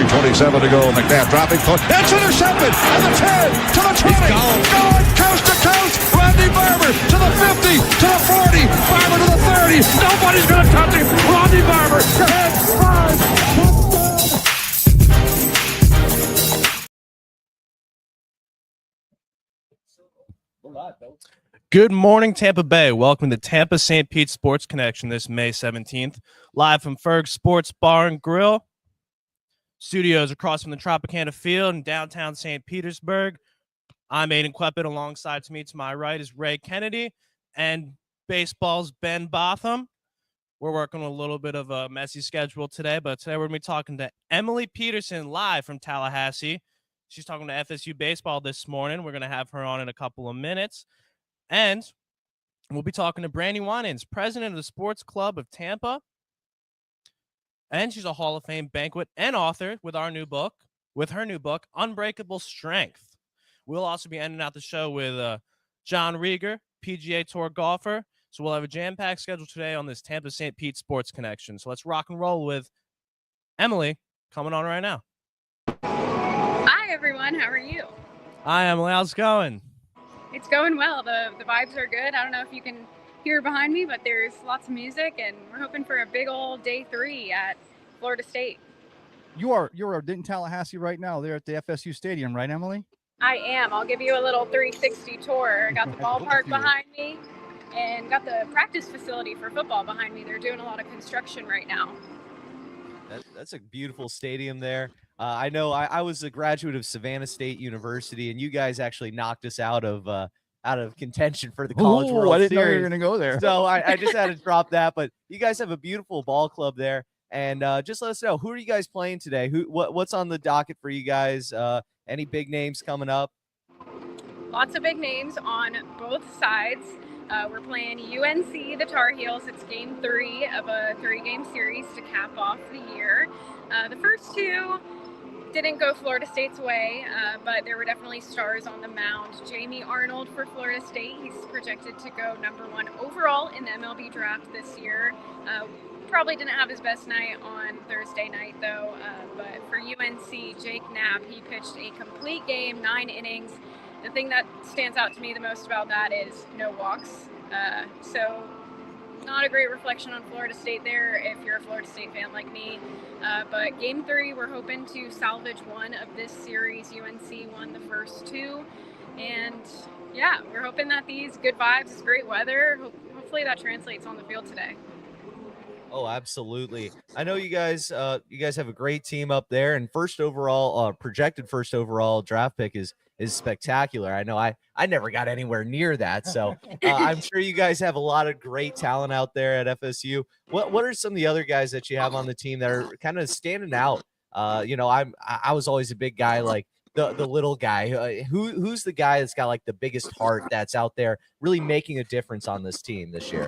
3:27 to go. McNabb dropping. It's intercepted at the 10, to the 20. Going coast to coast. Randy Barber to the 50, to the 40. Barber to the 30. Nobody's going to touch him. Randy Barber. 10, 5, touchdown. Good morning, Tampa Bay. Welcome to Tampa St. Pete Sports Connection this May 17th. Live from Ferg Sports Bar and Grill. Studios across from the Tropicana Field in downtown St. Petersburg. I'm Aidan alongside to my right is Ray Kennedy and baseball's Ben Botham. We're working a little bit of a messy schedule today, but today we're going to be talking to Emily Peterson live from Tallahassee. She's talking to FSU Baseball this morning. We're going to have her on in a couple of minutes. And we'll be talking to Brandi Winans, president of the Sports Club of Tampa. And she's a Hall of Fame banquet and author with her new book, Unbreakable Strength. We'll also be ending out the show with John Reger, PGA Tour golfer. So we'll have a jam-packed schedule today on this Tampa St. Pete Sports Connection. So let's rock and roll with Emily coming on right now. Hi, everyone. How are you? Hi, Emily. How's it going? It's going well. The vibes are good. I don't know if you can hear behind me, but there's lots of music, and we're hoping for a big old day 3 at Florida State. You're in Tallahassee right now. They're at the FSU Stadium, right, Emily? I am. I'll give you a little 360 tour. Got the ballpark behind me and got the practice facility for football behind me. They're doing a lot of construction right now. That's a beautiful stadium there. I know I was a graduate of Savannah State University, and you guys actually knocked us out of contention for the College World I didn't Series. know you were going to go there. So I just had to drop that. But you guys have a beautiful ball club there, and just let us know, who are you guys playing today? What's on the docket for you guys? Any big names coming up? Lots of big names on both sides. We're playing UNC, the Tar Heels. It's game 3 of a 3-game series to cap off the year. The first 2 didn't go Florida State's way, but there were definitely stars on the mound. Jamie Arnold for Florida State. He's projected to go #1 overall in the MLB draft this year. Probably didn't have his best night on Thursday night, though. But for UNC, Jake Knapp, he pitched a complete game, 9 innings. The thing that stands out to me the most about that is no walks. So not a great reflection on Florida State there if you're a Florida State fan like me. But game 3, we're hoping to salvage one of this series. UNC won the first 2. And yeah, we're hoping that these good vibes, this great weather, hopefully that translates on the field today. Oh, absolutely. I know you guys have a great team up there, and projected first overall draft pick is spectacular. I know I never got anywhere near that. So I'm sure you guys have a lot of great talent out there at FSU. What are some of the other guys that you have on the team that are kind of standing out? I was always a big guy, like the little guy. Who's the guy that's got like the biggest heart that's out there really making a difference on this team this year?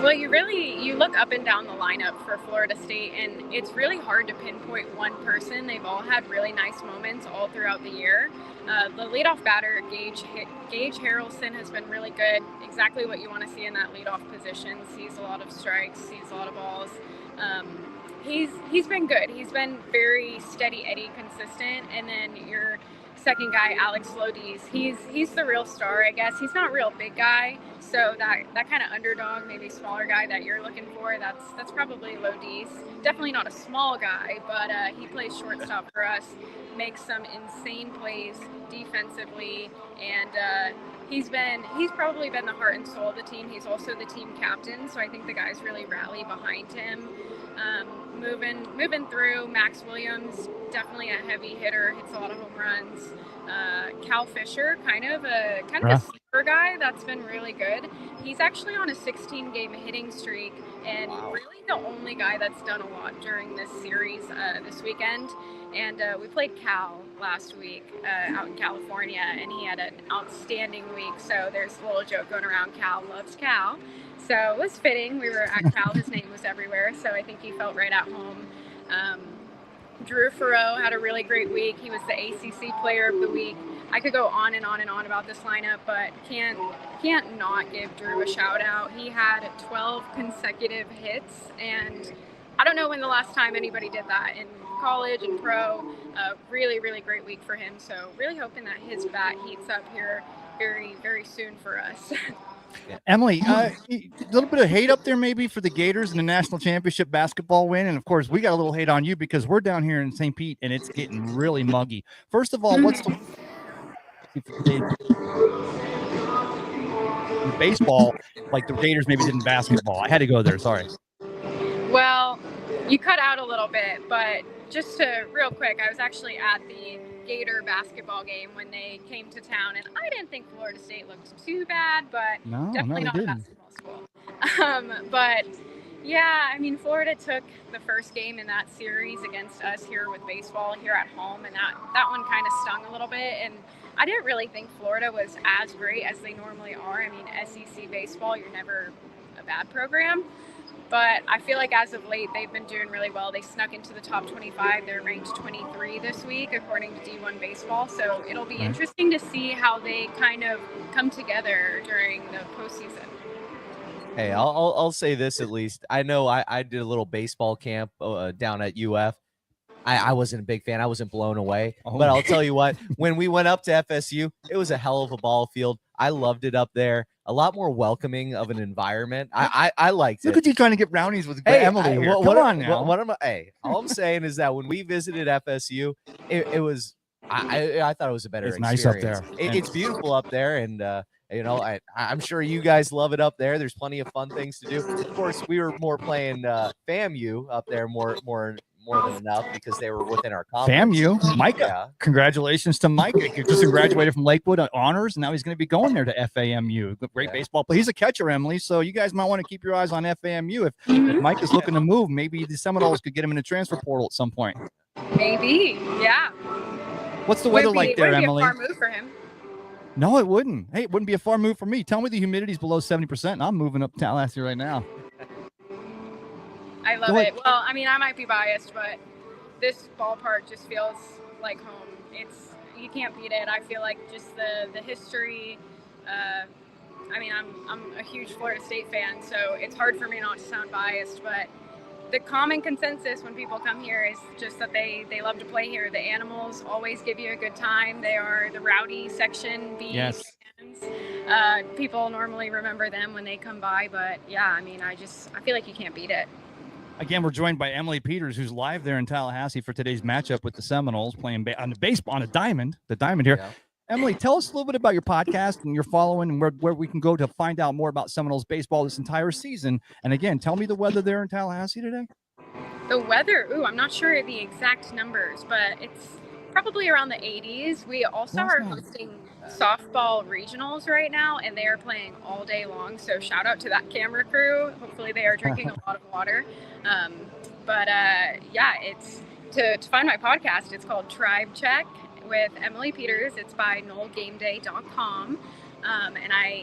Well, you look up and down the lineup for Florida State, and it's really hard to pinpoint one person. They've all had really nice moments all throughout the year. The leadoff batter, Gage Harrelson, has been really good. Exactly what you want to see in that leadoff position. Sees a lot of strikes, sees a lot of balls. He's been good. He's been very steady Eddie consistent. And then your second guy, Alex Lodiz, he's the real star, I guess. He's not a real big guy, so that kind of underdog, maybe smaller guy that you're looking for, that's probably Lodiz. Definitely not a small guy, but he plays shortstop for us, makes some insane plays defensively, and he's probably been the heart and soul of the team. He's also the team captain, so I think the guys really rally behind him. Moving through, Max Williams, definitely a heavy hitter, hits a lot of home runs. Cal Fisher, kind of a sleeper guy that's been really good. He's actually on a 16-game hitting streak, and really the only guy that's done a lot during this series this weekend. And we played Cal last week out in California, and he had an outstanding week. So there's a little joke going around, Cal loves Cal. So it was fitting. We were at Cal. His name was everywhere. So I think he felt right at home. Drew Farrow had a really great week. He was the ACC Player of the Week. I could go on and on and on about this lineup, but can't not give Drew a shout out. He had 12 consecutive hits, and I don't know when the last time anybody did that in college and pro. Really, really great week for him. So really hoping that his bat heats up here very, very soon for us. Emily, a little bit of hate up there maybe for the Gators in the national championship basketball win. And of course, we got a little hate on you because we're down here in St. Pete and it's getting really muggy. First of all, what's the baseball like the Gators maybe did in basketball? I had to go there. Sorry. Well, you cut out a little bit, but just to real quick, I was actually at the Gator basketball game when they came to town, and I didn't think Florida State looked too bad, but definitely not a basketball school. But yeah, I mean, Florida took the first game in that series against us here with baseball here at home, and that one kind of stung a little bit. And I didn't really think Florida was as great as they normally are. I mean, SEC baseball, you're never a bad program. But I feel like as of late, they've been doing really well. They snuck into the top 25. They're ranked 23 this week, according to D1 Baseball. So it'll be interesting to see how they kind of come together during the postseason. Hey, I'll say this at least. I know I did a little baseball camp down at UF. I wasn't a big fan. I wasn't blown away. But I'll tell you what, when we went up to FSU, it was a hell of a ball field. I loved it up there. A lot more welcoming of an environment. I liked it. Look at you trying to get brownies with Emily here. Come on now. What am I? Hey, all I'm saying is that when we visited FSU, it was. I thought it was a better experience. Nice up there. It's beautiful up there, and you know, I'm sure you guys love it up there. There's plenty of fun things to do. Of course, we were more playing FAMU up there more than enough because they were within our conference. FAMU, Micah. Yeah. Congratulations to Micah. He just graduated from Lakewood on honors, and now he's going to be going there to FAMU. Great baseball player. He's a catcher, Emily, so you guys might want to keep your eyes on FAMU. If Mike is looking to move, maybe the Seminoles could get him in the transfer portal at some point. Maybe, yeah. What's the weather like there, Emily? It would be a far move for him. No, it wouldn't. Hey, it wouldn't be a far move for me. Tell me the humidity's below 70%, and I'm moving up to Tallahassee right now. I love it. Well, I mean, I might be biased, but this ballpark just feels like home. You can't beat it. I feel like just the history. I mean, I'm a huge Florida State fan, so it's hard for me not to sound biased, but the common consensus when people come here is just that they love to play here. The Animals always give you a good time. They are the rowdy Section B fans. People normally remember them when they come by, but yeah, I mean, I feel like you can't beat it. Again, we're joined by Emily Peters, who's live there in Tallahassee for today's matchup with the Seminoles, playing on the diamond here. Yeah. Emily, tell us a little bit about your podcast and your following and where we can go to find out more about Seminoles baseball this entire season. And again, tell me the weather there in Tallahassee today. The weather, I'm not sure the exact numbers, but it's probably around the 80s. We also are hosting softball regionals right now, and they are playing all day long. So shout out to that camera crew. Hopefully they are drinking a lot of water. Yeah, it's to find my podcast. It's called Tribe Check with Emily Peters. It's by NoelGameDay.com.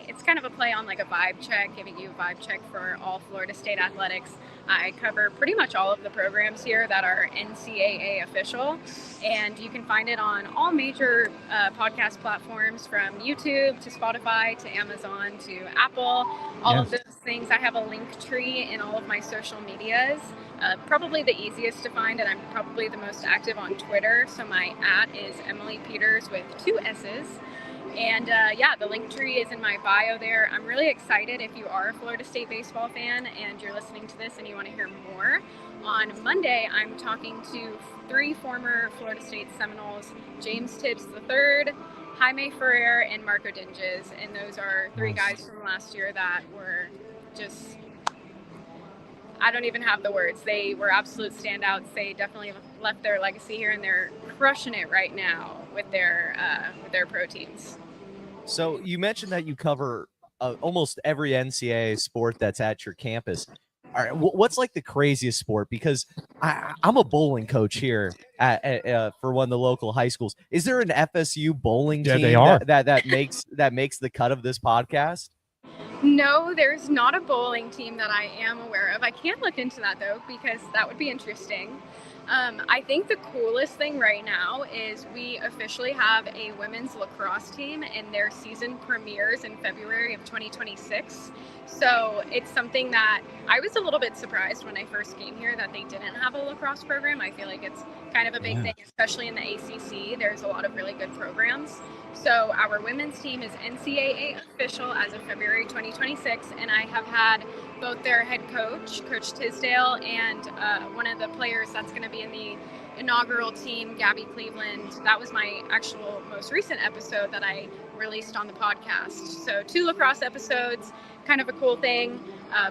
It's kind of a play on like a vibe check, giving you a vibe check for all Florida State athletics. I cover pretty much all of the programs here that are NCAA official, and you can find it on all major podcast platforms, from YouTube to Spotify to Amazon to Apple, all of those things. I have a link tree in all of my social medias. Probably the easiest to find, and I'm probably the most active on Twitter. So my @ is Emily Peters with 2 S's. And the link tree is in my bio there. I'm really excited if you are a Florida State baseball fan and you're listening to this and you want to hear more. On Monday, I'm talking to 3 former Florida State Seminoles, James Tibbs III, Jaime Ferrer, and Marco Dinges. And those are 3 guys from last year that were just, I don't even have the words. They were absolute standouts. They definitely left their legacy here, and they're crushing it right now with their pro teams. So you mentioned that you cover almost every NCAA sport that's at your campus. All right, what's like the craziest sport? Because I'm a bowling coach here for one of the local high schools. Is there an FSU bowling team they are. that makes the cut of this podcast? No, there's not a bowling team that I am aware of. I can look into that though, because that would be interesting. I think the coolest thing right now is we officially have a women's lacrosse team, and their season premieres in February of 2026. So it's something that I was a little bit surprised when I first came here that they didn't have a lacrosse program. I feel like it's kind of a big thing, especially in the ACC. There's a lot of really good programs. So our women's team is NCAA official as of February 2026, and I have had both their head coach, Coach Tisdale, and one of the players that's going to be in the inaugural team, Gabby Cleveland. That was my actual most recent episode that I released on the podcast. So 2 lacrosse episodes, kind of a cool thing,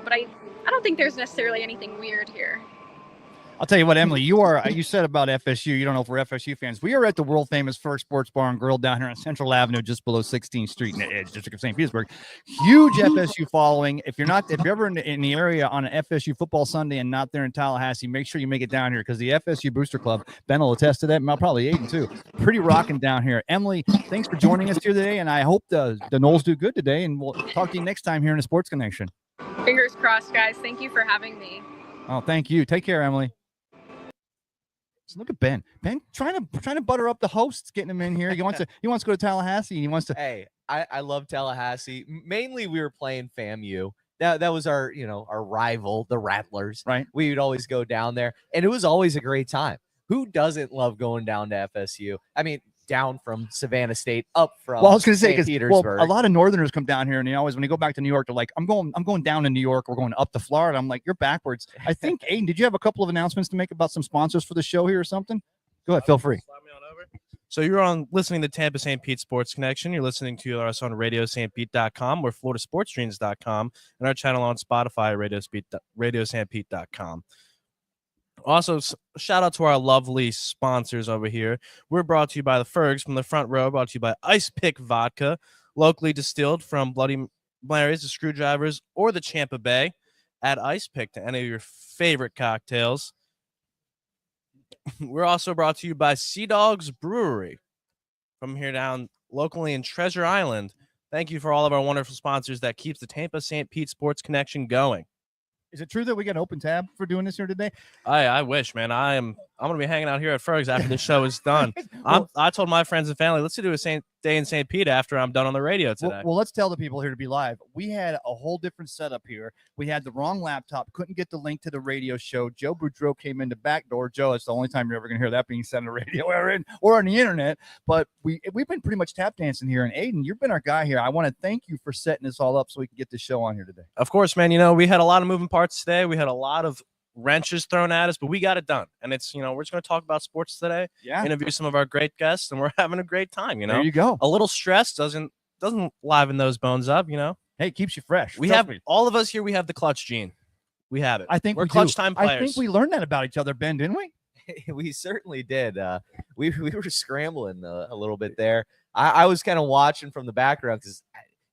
but I don't think there's necessarily anything weird here. I'll tell you what, Emily, you said about FSU. You don't know if we're FSU fans. We are at the world famous Ferg Sports Bar and Grill down here on Central Avenue, just below 16th Street in the Edge District of St. Petersburg. Huge FSU following. If you're ever in the area on an FSU football Sunday and not there in Tallahassee, make sure you make it down here, because the FSU Booster Club, Ben will attest to that, and probably Aidan too. Pretty rocking down here. Emily, thanks for joining us here today, and I hope the Noles do good today, and we'll talk to you next time here in the Sports Connection. Fingers crossed, guys. Thank you for having me. Oh, thank you. Take care, Emily. So look at Ben. Ben trying to butter up the hosts, getting him in here. He wants to go to Tallahassee. He wants to. Hey, I love Tallahassee. Mainly, we were playing FAMU. That was our rival, the Rattlers. Right. We would always go down there, and it was always a great time. Who doesn't love going down to FSU? I mean, down from Savannah State, up from. Well, I was going to say, because Petersburg. a lot of Northerners come down here, and they always, when they go back to New York, they're like, "I'm going down to New York. We're going up to Florida." I'm like, "You're backwards." I think, Aidan, did you have a couple of announcements to make about some sponsors for the show here or something? Go ahead, feel free. So you're listening to Tampa St. Pete Sports Connection. You're listening to us on RadioStPete.com or FloridaSportsStreams.com, and our channel on Spotify, RadioStPete.com. Also, shout out to our lovely sponsors over here. We're brought to you by the Fergs from the front row, brought to you by Ice Pick Vodka, locally distilled from Bloody Marys, the Screwdrivers, or the Tampa Bay. Add Ice Pick to any of your favorite cocktails. We're also brought to you by Sea Dogs Brewery from here down locally in Treasure Island. Thank you for all of our wonderful sponsors that keeps the Tampa St. Pete Sports Connection going. Is it true that we got an open tab for doing this here today? I wish, man. I'm going to be hanging out here at Ferg's after the show is done. I told my friends and family, let's do a day in St. Pete after I'm done on the radio today. Well, let's tell the people here to be live. We had a whole different setup here. We had the wrong laptop, couldn't get the link to the radio show. Joe Boudreau came in the back door. Joe, it's the only time you're ever going to hear that being said on the radio or on the internet. But we've been pretty much tap dancing here. And Aidan, you've been our guy here. I want to thank you for setting this all up so we can get this show on here today. Of course, man. We had a lot of moving parts today. We had a lot of wrenches thrown at us, but we got it done. And it's, we're just going to talk about sports today. Yeah. Interview some of our great guests, and we're having a great time. There you go. A little stress doesn't liven those bones up. Hey, it keeps you fresh. All of us here. We have the clutch gene. We have it. I think we're clutch time players. I think we learned that about each other, Ben, didn't we? We certainly did. We were scrambling a little bit there. I was kind of watching from the background because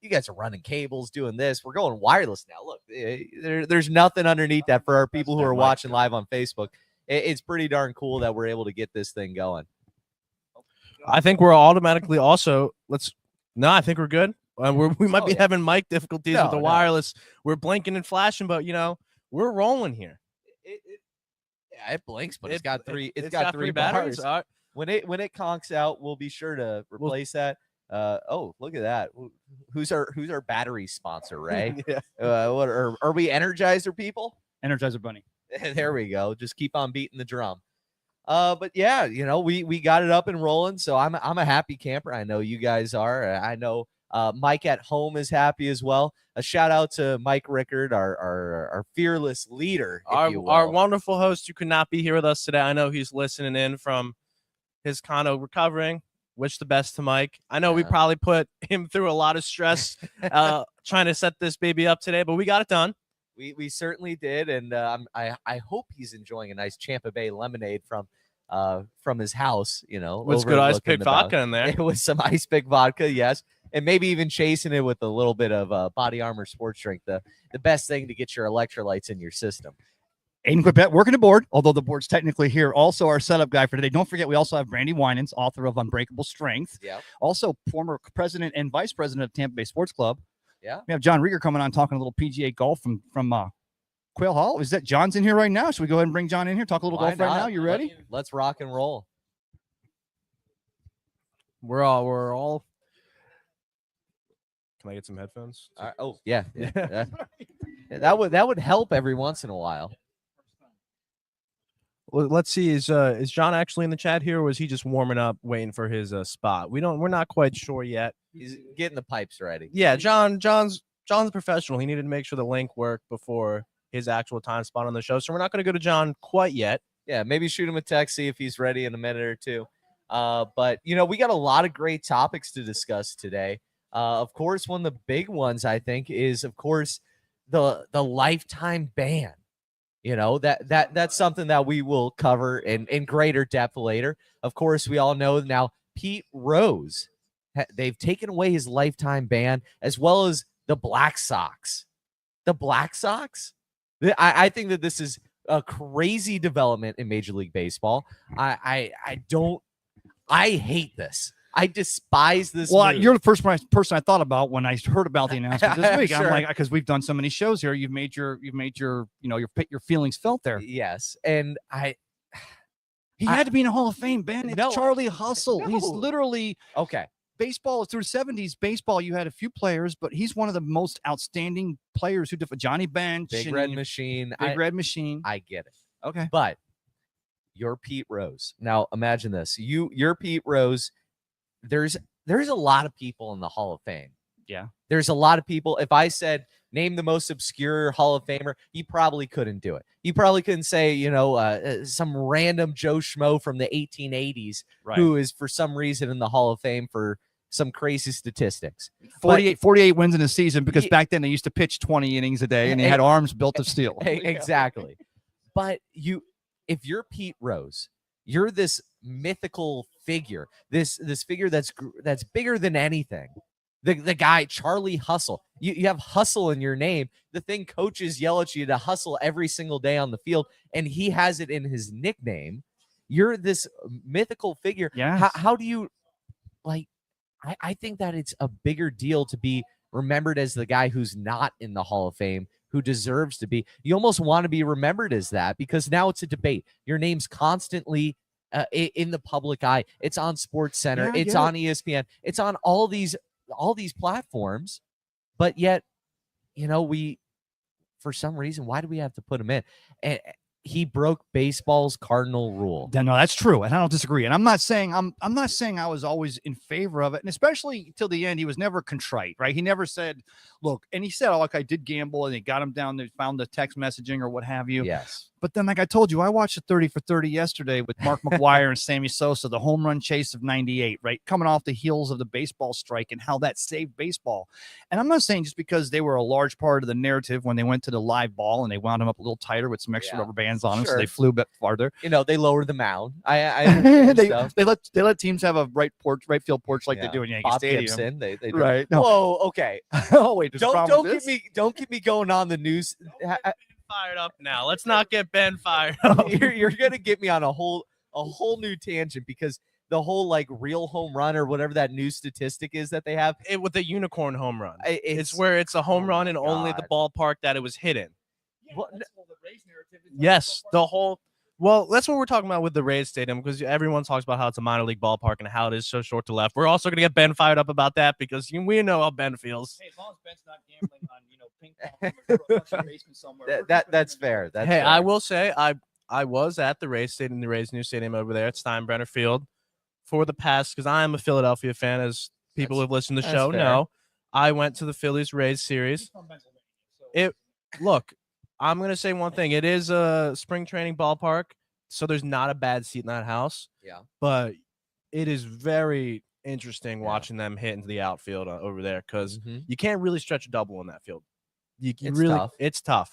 you guys are running cables, doing this. We're going wireless now. Look, there's nothing underneath that for our people who are watching live on Facebook. It's pretty darn cool that we're able to get this thing going. I think we're automatically also I think we're good. We might be having mic difficulties with the wireless. We're blinking and flashing, but we're rolling here. It blinks, but it's got three. It's got three batteries. When it conks out, we'll be sure to replace that. Look at that. Who's our battery sponsor, Ray? Yeah. What are we Energizer people? Energizer Bunny. There we go. Just keep on beating the drum. But yeah, we got it up and rolling. So I'm a happy camper. I know you guys are. I know Mike at home is happy as well. A shout out to Mike Rickard, our fearless leader, our wonderful host who could not be here with us today. I know he's listening in from his condo recovering. Wish the best to Mike. I know we probably put him through a lot of stress trying to set this baby up today, but we got it done. We certainly did, and I hope he's enjoying a nice Tampa Bay lemonade from his house. With good ice pick vodka in there. With some ice pick vodka, yes, and maybe even chasing it with a little bit of Body Armor sports drink. The best thing to get your electrolytes in your system. Aidan Quipet working the board, although the board's technically here. Also, our setup guy for today. Don't forget, we also have Brandi, Winans, author of Unbreakable Strength. Yeah. Also, former president and vice president of Tampa Bay Sports Club. Yeah. We have John Reger coming on talking a little PGA golf from Quail Hall. Is that John's in here right now? Should we go ahead and bring John in here? Talk a little Why golf right not? now. You ready? Let's rock and roll. We're all. Can I get some headphones? Oh yeah. That would help every once in a while. Well, let's see. Is John actually in the chat here, or was he just warming up, waiting for his spot? We're not quite sure yet. He's getting the pipes ready. Yeah, John's a professional. He needed to make sure the link worked before his actual time spot on the show. So we're not going to go to John quite yet. Yeah, maybe shoot him a text, see if he's ready in a minute or two. But we got a lot of great topics to discuss today. Of course, one of the big ones I think is, of course, the lifetime ban. That's something that we will cover in greater depth later. Of course, we all know now Pete Rose, they've taken away his lifetime ban, as well as the Black Sox. The Black Sox? I think that this is a crazy development in Major League Baseball. I hate this. I despise this. Well, move. you're the first person I thought about when I heard about the announcement this week. Sure. I'm like, because we've done so many shows here, you've made your your feelings felt there. Yes, and He had to be in the Hall of Fame, Ben. It's No. Charlie Hustle. No. He's literally okay. baseball through the 70s. Baseball, you had a few players, but he's one of the most outstanding players who Johnny Bench, Big Red Machine. Red Machine. I get it. Okay, But you're Pete Rose. Now imagine this. You're Pete Rose. There's a lot of people in the Hall of Fame. Yeah. There's a lot of people. If I said name the most obscure Hall of Famer, you probably couldn't do it. You probably couldn't say, some random Joe Schmo from the 1880s who is for some reason in the Hall of Fame for some crazy statistics. 48 wins in a season, because back then they used to pitch 20 innings a day and he had arms built of steel. Exactly. But if you're Pete Rose, you're this mythical figure, this figure that's bigger than anything. The guy, Charlie Hustle. You have hustle in your name. The thing coaches yell at you to hustle every single day on the field, and he has it in his nickname. You're this mythical figure. Yeah. How do you I think that it's a bigger deal to be remembered as the guy who's not in the Hall of Fame, who deserves to be. You almost want to be remembered as that, because now it's a debate. Your name's constantly in the public eye. It's on Sports Center. It's on ESPN. It's on all these platforms. But yet, we, for some reason, why do we have to put him in? And he broke baseball's cardinal rule. No, that's true, and I don't disagree. And I'm not saying I was always in favor of it, and especially till the end, he was never contrite, right? He never said, "Look," and he said, "Oh, look, I did gamble," and they got him down. They found the text messaging or what have you. Yes. But then, like I told you, I watched the 30 for 30 yesterday with Mark McGwire and Sammy Sosa, the home run chase of '98, right? Coming off the heels of the baseball strike and how that saved baseball. And I'm not saying just because they were a large part of the narrative when they went to the live ball and they wound them up a little tighter with some extra rubber bands on them, so they flew a bit farther. They lowered the mound. I they let teams have a right field porch like they do in Yankee Bob Stadium. Gibson, they do. Right. No. Whoa. Okay. Oh wait. Don't get me going on the news. Fired up now. Let's not get Ben fired up. You're gonna get me on a whole new tangent, because the whole real home run or whatever that new statistic is that they have With the unicorn home run. It's where it's a home run in only the ballpark that it was hit in. Yes, the whole. Well, that's what we're talking about with the Rays Stadium, because everyone talks about how it's a minor league ballpark and how it is so short to left. We're also going to get Ben fired up about that, because we know how Ben feels. Hey, as long as Ben's not gambling on ping pong basement somewhere. That's fair. That's fair. I will say I was at the Rays Stadium, the Rays new stadium over there at Steinbrenner Field for the past, because I am a Philadelphia fan, as people who have listened to the show know. I went to the Phillies Rays series. Look, I'm going to say one thing. It is a spring training ballpark, so there's not a bad seat in that house. Yeah. But it is very interesting watching them hit into the outfield over there, because you can't really stretch a double in that field. It's tough.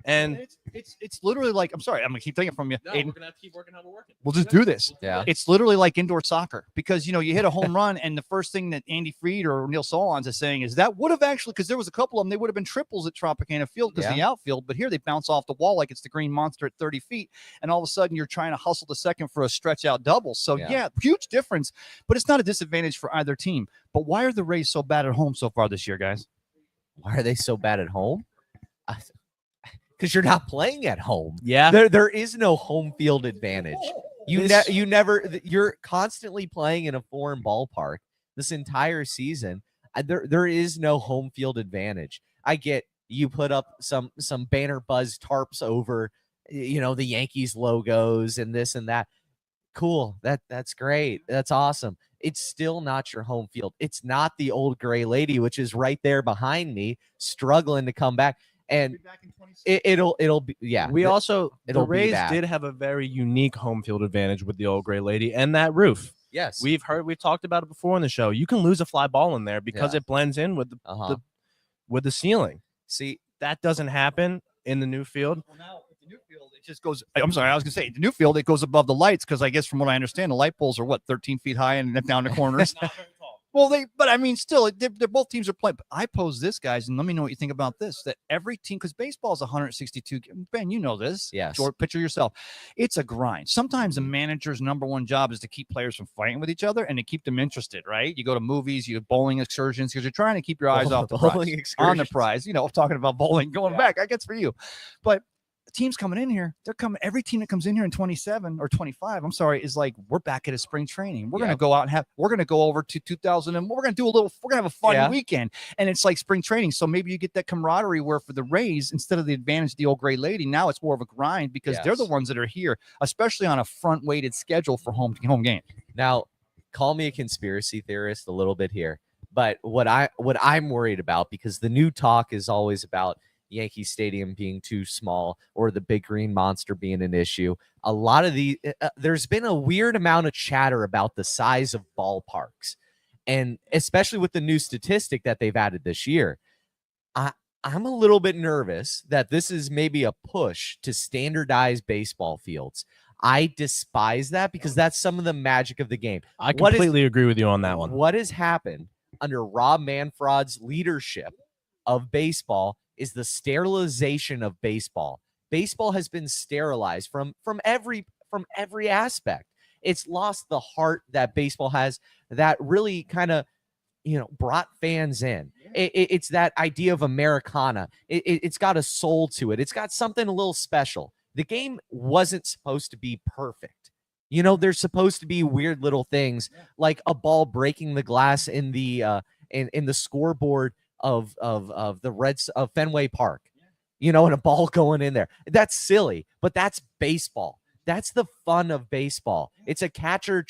And it's literally like, I'm sorry, I'm gonna keep taking it from you. No, Aiden. we're gonna have to keep working how we're working. We'll just do this. Yeah. It's literally like indoor soccer, because you hit a home run, and the first thing that Andy Fried or Neil Solondz is saying is that would have actually, because there was a couple of them, they would have been triples at Tropicana Field because the outfield, but here they bounce off the wall like it's the Green Monster at 30 feet, and all of a sudden you're trying to hustle the second for a stretch out double. So huge difference, but it's not a disadvantage for either team. But why are the Rays so bad at home so far this year, guys? Why are they so bad at home? Because you're not playing at home. Yeah. There is no home field advantage. You're constantly playing in a foreign ballpark this entire season. There is no home field advantage. I get you put up some banner buzz tarps over, the Yankees logos and this and that. Cool. That's great. That's awesome. It's still not your home field. It's not the old gray lady, which is right there behind me, struggling to come back. And it'll be, yeah. The Rays did have a very unique home field advantage with the old gray lady and that roof. Yes. We've talked about it before on the show. You can lose a fly ball in there because it blends in with the ceiling. See, that doesn't happen in the new field. Well, now the new field, it just goes. I'm sorry, I was gonna say the new field, it goes above the lights because I guess from what I understand, the light poles are 13 feet high and down the corners. Well, but I mean, still, they're both teams are playing. But I pose this, guys, and let me know what you think about this. That every team, because baseball is 162. Ben, you know this. Yes. Short picture yourself. It's a grind. Sometimes a manager's number one job is to keep players from fighting with each other and to keep them interested. Right? You go to movies, you have bowling excursions because you're trying to keep your eyes off the prize. On the prize. Talking about bowling, going back. I guess for you, but. Teams coming in here, every team that comes in here in 27 or 25, I'm sorry, is like, we're back at a spring training. We're going to go out and we're going to go over to 2000 and we're going to have a fun weekend. And it's like spring training. So maybe you get that camaraderie where for the Rays, instead of the advantage of the old gray lady, now it's more of a grind because they're the ones that are here, especially on a front weighted schedule for home game. Now, call me a conspiracy theorist a little bit here, but what I'm worried about, because the new talk is always about Yankee Stadium being too small or the big green monster being an issue. A lot of there's been a weird amount of chatter about the size of ballparks, and especially with the new statistic that they've added this year. I'm a little bit nervous that this is maybe a push to standardize baseball fields. I despise that because that's some of the magic of the game. I completely agree with you on that one. What has happened under Rob Manfred's leadership of baseball is the sterilization of baseball. Baseball has been sterilized from every aspect. It's lost the heart that baseball has that really kind of, brought fans in. It's that idea of Americana. It's got a soul to it. It's got something a little special. The game wasn't supposed to be perfect. There's supposed to be weird little things like a ball breaking the glass in the scoreboard of the Reds of Fenway Park, and a ball going in there. That's silly, but that's baseball. That's the fun of baseball. It's a catcher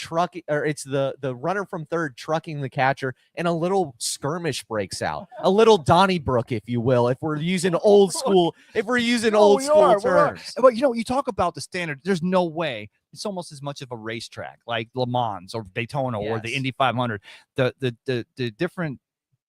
or it's the runner from third trucking the catcher, and a little skirmish breaks out. A little Donnybrook, if you will, if we're using old school, terms. But you talk about the standard. There's no way. It's almost as much of a racetrack like Le Mans or Daytona or the Indy 500. The different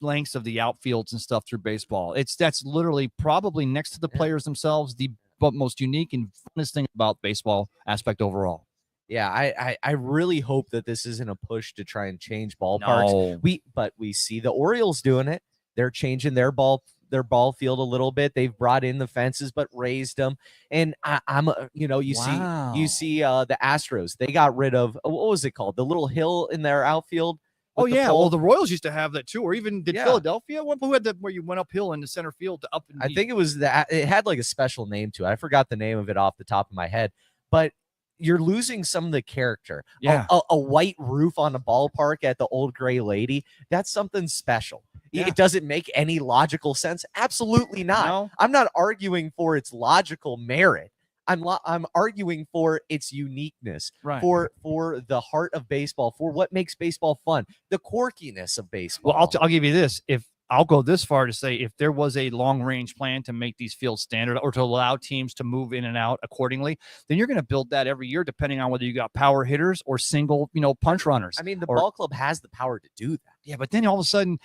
lengths of the outfields and stuff through baseball. That's literally probably next to the players themselves, the most unique and funnest thing about baseball aspect overall. Yeah, I really hope that this isn't a push to try and change ballparks. No. But we see the Orioles doing it. They're changing their ball field a little bit. They've brought in the fences but raised them. And you see the Astros. They got rid of, what was it called? The little hill in their outfield. Oh, yeah. Well, the Royals used to have that, too. Or even did Philadelphia? Who had that where you went uphill in the center field to up and I think it was that. It had like a special name to it. I forgot the name of it off the top of my head. But you're losing some of the character. Yeah. A white roof on a ballpark at the old gray lady. That's something special. Yeah. It doesn't make any logical sense. Absolutely not. No. I'm not arguing for its logical merit. I'm arguing for its uniqueness, right, for the heart of baseball, for what makes baseball fun, the quirkiness of baseball. Well, I'll give you this. If I'll go this far to say, if there was a long-range plan to make these fields standard or to allow teams to move in and out accordingly, then you're going to build that every year, depending on whether you got power hitters or single, punch runners. I mean, the ball club has the power to do that. Yeah, but then all of a sudden,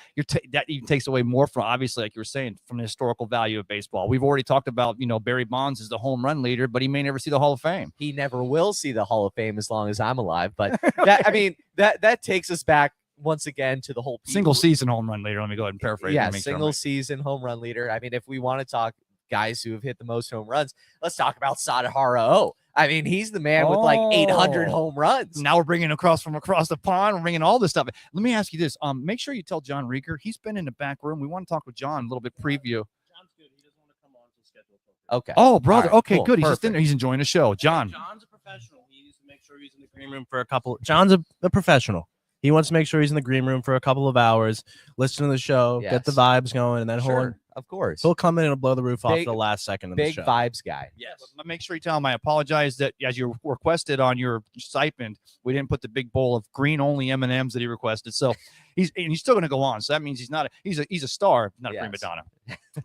that even takes away more from, obviously, like you were saying, from the historical value of baseball. We've already talked about, Barry Bonds is the home run leader, but he may never see the Hall of Fame. He never will see the Hall of Fame as long as I'm alive. But that takes us back once again to the whole single season home run leader. Let me go ahead and paraphrase. Yeah, single season home run leader. I mean, if we want to talk guys who have hit the most home runs, let's talk about Sadahara O. I mean, he's the man with like 800 Oh. home runs. Now we're bringing across the pond. We're bringing all this stuff. Let me ask you this. Make sure you tell John Reger. He's been in the back room. We want to talk with John a little bit preview. John's good. He doesn't want to come on to schedule. Okay. Oh, brother. All right, Okay, cool, good. He's just in perfect. there. He's enjoying the show. John's a professional. He needs to make sure he's in the green room for a couple. John's a professional. He wants to make sure he's in the green room for a couple of hours, listen to the show, get the Yes. vibes going, and then Sure, of course. he'll come in and blow the roof off Big- the last second of the Big show. vibes guy. Yes. Make sure you tell him I apologize that as you requested on your stipend, we didn't put the big bowl of green only M&Ms that he requested. So he's still going to go on. So that means he's a star, not a prima Yes. donna.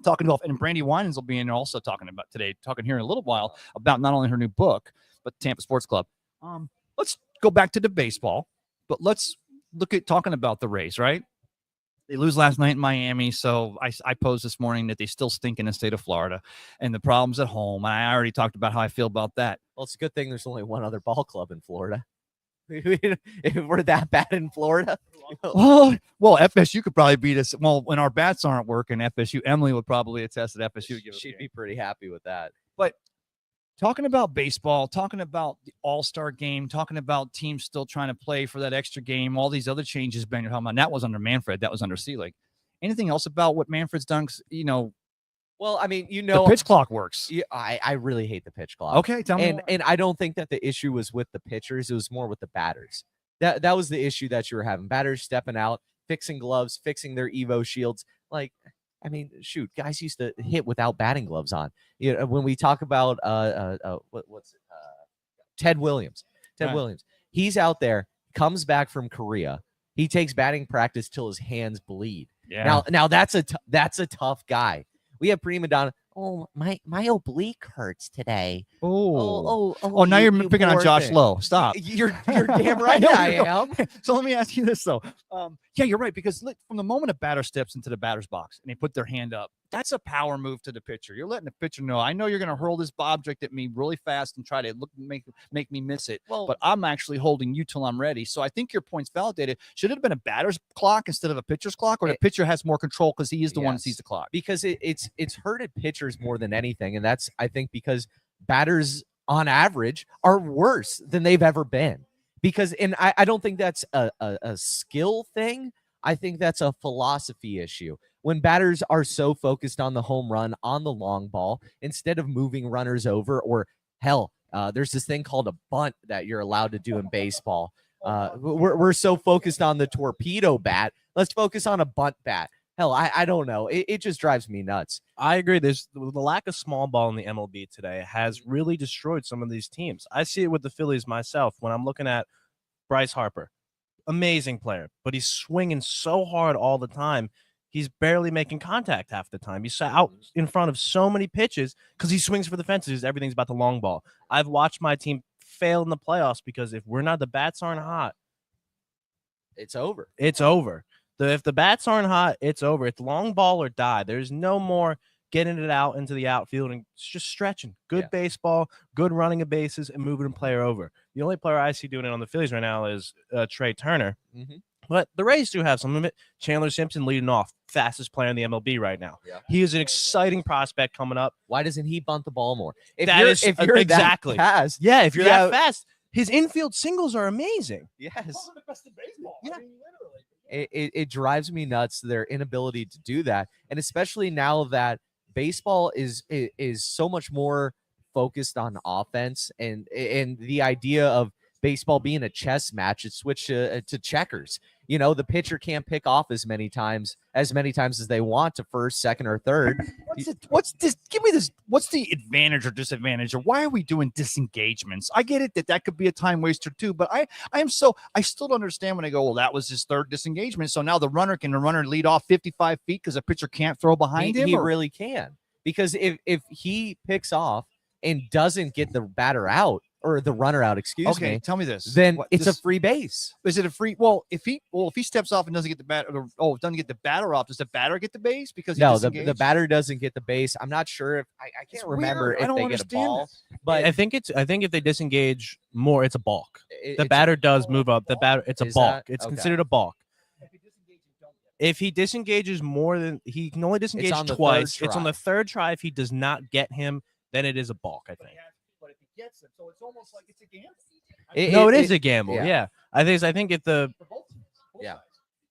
Talking about, and Brandi Winans will be in also talking here in a little while about not only her new book but Tampa Sports Club. Let's go back to the baseball, but let's look at talking about the Rays, right? They lose last night in Miami, so I posed this morning that they still stink in the state of Florida and the problems at home. And I already talked about how I feel about that. Well, it's a good thing there's only one other ball club in Florida. If we're that bad in Florida. Well, FSU could probably beat us. Well, when our bats aren't working, FSU, Emily would probably attest that FSU would give us a She'd game. be pretty happy with that. Talking about baseball, talking about the All-Star game, talking about teams still trying to play for that extra game, all these other changes Ben you're talking about. That was under Manfred. That was under Seelig. Anything else about what Manfred's done? Well, I mean, The pitch clock works. Yeah, I really hate the pitch clock. Okay, tell me. And I don't think that the issue was with the pitchers. It was more with the batters. That was the issue that you were having. Batters stepping out, fixing gloves, fixing their Evo shields. Like, I mean, shoot, guys used to hit without batting gloves on. You know, when we talk about Ted Williams. Ted Right. Williams. He's out there, comes back from Korea. He takes batting practice till his hands bleed. Yeah. Now that's a tough guy. We have prima donna. Oh, my oblique hurts today. Oh, now you're picking on poor Josh thing. Lowe. Stop. You're damn right know I you're am. So let me ask you this though. Yeah, you're right, because from the moment a batter steps into the batter's box and they put their hand up, that's a power move to the pitcher. You're letting the pitcher know, I know you're going to hurl this object at me really fast and try to make me miss it. Well, But I'm actually holding you till I'm ready. So I think your point's validated. Should it have been a batter's clock instead of a pitcher's clock, or the pitcher has more control because he is the one that Yes. sees the clock? because it's hurted pitchers more than anything, and that's I think because batters on average are worse than they've ever been. Because and I don't think that's a skill thing. I think that's a philosophy issue. When batters are so focused on the home run, on the long ball, instead of moving runners over, or hell, there's this thing called a bunt that you're allowed to do in baseball. We're so focused on the torpedo bat. Let's focus on a bunt bat. Hell, I don't know. It just drives me nuts. I agree. There's the lack of small ball in the MLB today has really destroyed some of these teams. I see it with the Phillies myself when I'm looking at Bryce Harper. Amazing player, but he's swinging so hard all the time. He's barely making contact half the time. He's out in front of so many pitches because he swings for the fences. Everything's about the long ball. I've watched my team fail in the playoffs because if the bats aren't hot, It's over. it's over. If the bats aren't hot, it's over. It's long ball or die. There's no more getting it out into the outfield and it's just stretching. Good baseball, good running of bases, and moving a player over. The only player I see doing it on the Phillies right now is Trey Turner. Mhm. But the Rays do have some of it. Chandler Simpson leading off, fastest player in the MLB right now. Yeah. He is an exciting prospect coming up. Why doesn't he bunt the ball more? If That you're exactly. that fast, Yeah, if you're Yeah. that fast, his infield singles are amazing. yes. the best in baseball. Yeah. It drives me nuts, their inability to do that, and especially now that baseball is so much more focused on offense, and the idea of baseball being a chess match, it's switched to checkers. You know, the pitcher can't pick off as many times as they want to first, second, or third. What's this? Give me this. What's the advantage or disadvantage, or why are we doing disengagements? I get it that could be a time waster too, but I still don't understand when I go, well, that was his third disengagement, so now the runner lead off 55 feet because the pitcher can't throw behind him. He really can, because if he picks off and doesn't get the batter out, or the runner out, excuse me. Tell me this. Then it's a free base. Is it a free? Well, if he steps off and doesn't get the batter, doesn't get the batter off, does the batter get the base? Because No, the batter doesn't get the base. I'm not sure if I can't remember if they get a ball, but I think if they disengage more, it's a balk. The it's- batter does move up. The batter, it's a Is balk. that- It's okay. considered a balk. If he disengages more than he can only disengage on the twice. third It's on try. the third try. If he does not get him, then it is a balk, I think. But if he gets them. So it's almost like it's a gamble. It is a gamble. yeah. Yeah. I think if the Yeah.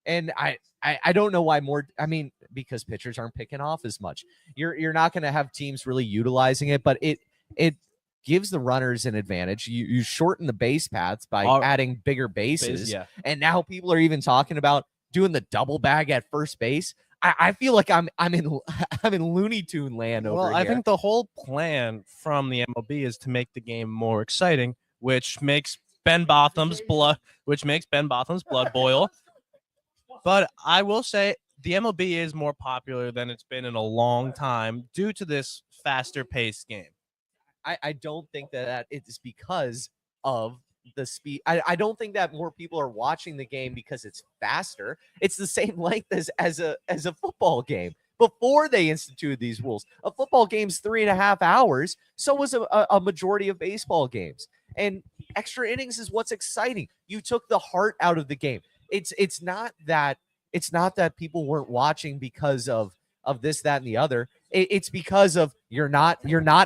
And I don't know why more. I mean, because pitchers aren't picking off as much. You're not going to have teams really utilizing it, but it gives the runners an advantage. You shorten the base paths by adding bigger bases. yeah. And now people are even talking about doing the double bag at first base. I feel like I'm in Looney Tune land over here. I think the whole plan from the MLB is to make the game more exciting, which makes Ben Botham's blood boil. But I will say the MLB is more popular than it's been in a long time due to this faster paced game. I don't think that it's because of the speed. I don't think that more people are watching the game because it's faster. It's the same length as a football game. Before they instituted these rules, a football game's 3.5 hours. So was a majority of baseball games. And extra innings is what's exciting. You took the heart out of the game. It's not that people weren't watching because of this, that, and the other. It's because of you're not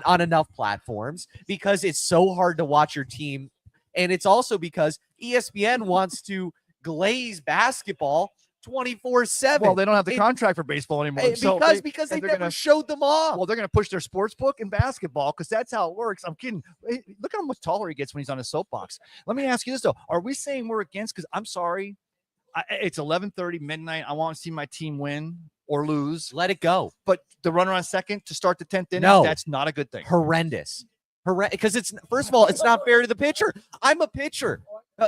on enough platforms, because it's so hard to watch your team. And it's also because ESPN wants to glaze basketball 24/7. Well, they don't have the contract for baseball anymore. Because they never showed them off. Well, they're going to push their sports book in basketball because that's how it works. I'm kidding. Look at how much taller he gets when he's on a soapbox. Let me ask you this, though. Are we saying we're against? Because I'm sorry. It's 11:30 midnight. I want to see my team win or lose. Let it go. But the runner on second to start the 10th inning, that's not a good thing. Horrendous. Because it's, first of all, it's not fair to the pitcher. I'm a pitcher.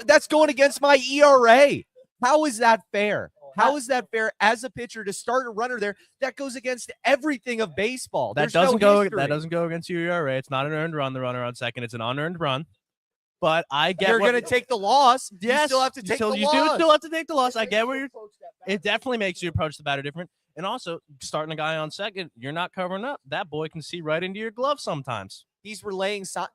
That's going against my ERA. How is that fair? How is that fair as a pitcher to start a runner there? That goes against everything of baseball. That doesn't go against your ERA. It's not an earned run, the runner on second. It's an unearned run. But I get you're going to take the loss. Yes, you still have to take the loss. You do still have to take the loss. I get where you're. It definitely makes you approach the batter different. And also, starting a guy on second, you're not covering up. That boy can see right into your glove sometimes. He's relaying signs.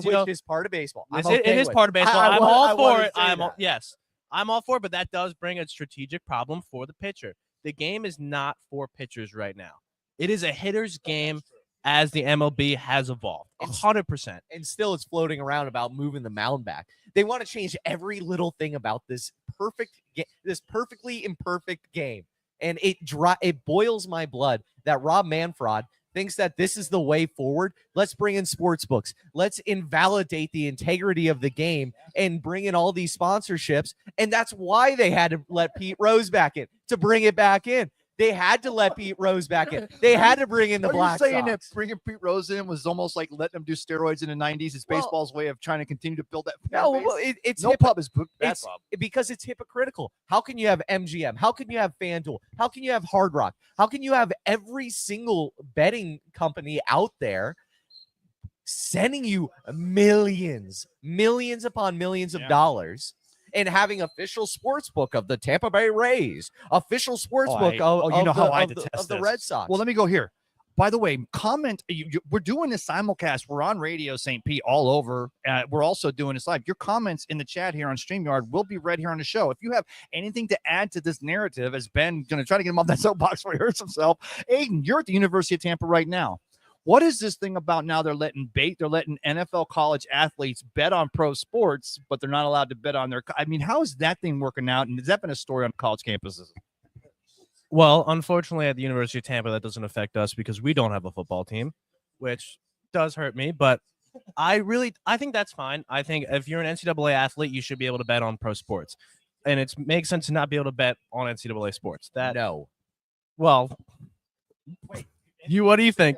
Which is part of baseball. It is part of baseball. I'm all for it. I'm all for it, but that does bring a strategic problem for the pitcher. The game is not for pitchers right now. It is a hitter's game as the MLB has evolved. 100%. And still it's floating around about moving the mound back. They want to change every little thing about this perfectly imperfect game. And it boils my blood that Rob Manfred thinks that this is the way forward. Let's bring in sports books. Let's invalidate the integrity of the game and bring in all these sponsorships. And that's why they had to let Pete Rose back in, to bring it back in. They had to let Pete Rose back in. They had to bring in the Black Sox. Are you saying that bringing Pete Rose in was almost like letting them do steroids in the 90s? It's baseball's way of trying to continue to build that. It's pub is bad pub. Because it's hypocritical. How can you have MGM? How can you have FanDuel? How can you have Hard Rock? How can you have every single betting company out there sending you millions upon millions of dollars? And having official sports book of the Tampa Bay Rays, official sports book of the Red Sox. Well, let me go here. By the way, comment. We're doing this simulcast. We're on Radio St. Pete all over. We're also doing this live. Your comments in the chat here on StreamYard will be read here on the show. If you have anything to add to this narrative, as Ben going to try to get him off that soapbox where he hurts himself. Aidan, you're at the University of Tampa right now. What is this thing about now? They're letting NFL college athletes bet on pro sports, but they're not allowed to bet on their. I mean, how is that thing working out? And has that been a story on college campuses? Well, unfortunately, at the University of Tampa, that doesn't affect us because we don't have a football team, which does hurt me. But I think that's fine. I think if you're an NCAA athlete, you should be able to bet on pro sports, and it makes sense to not be able to bet on NCAA sports. Well, wait. What do you think?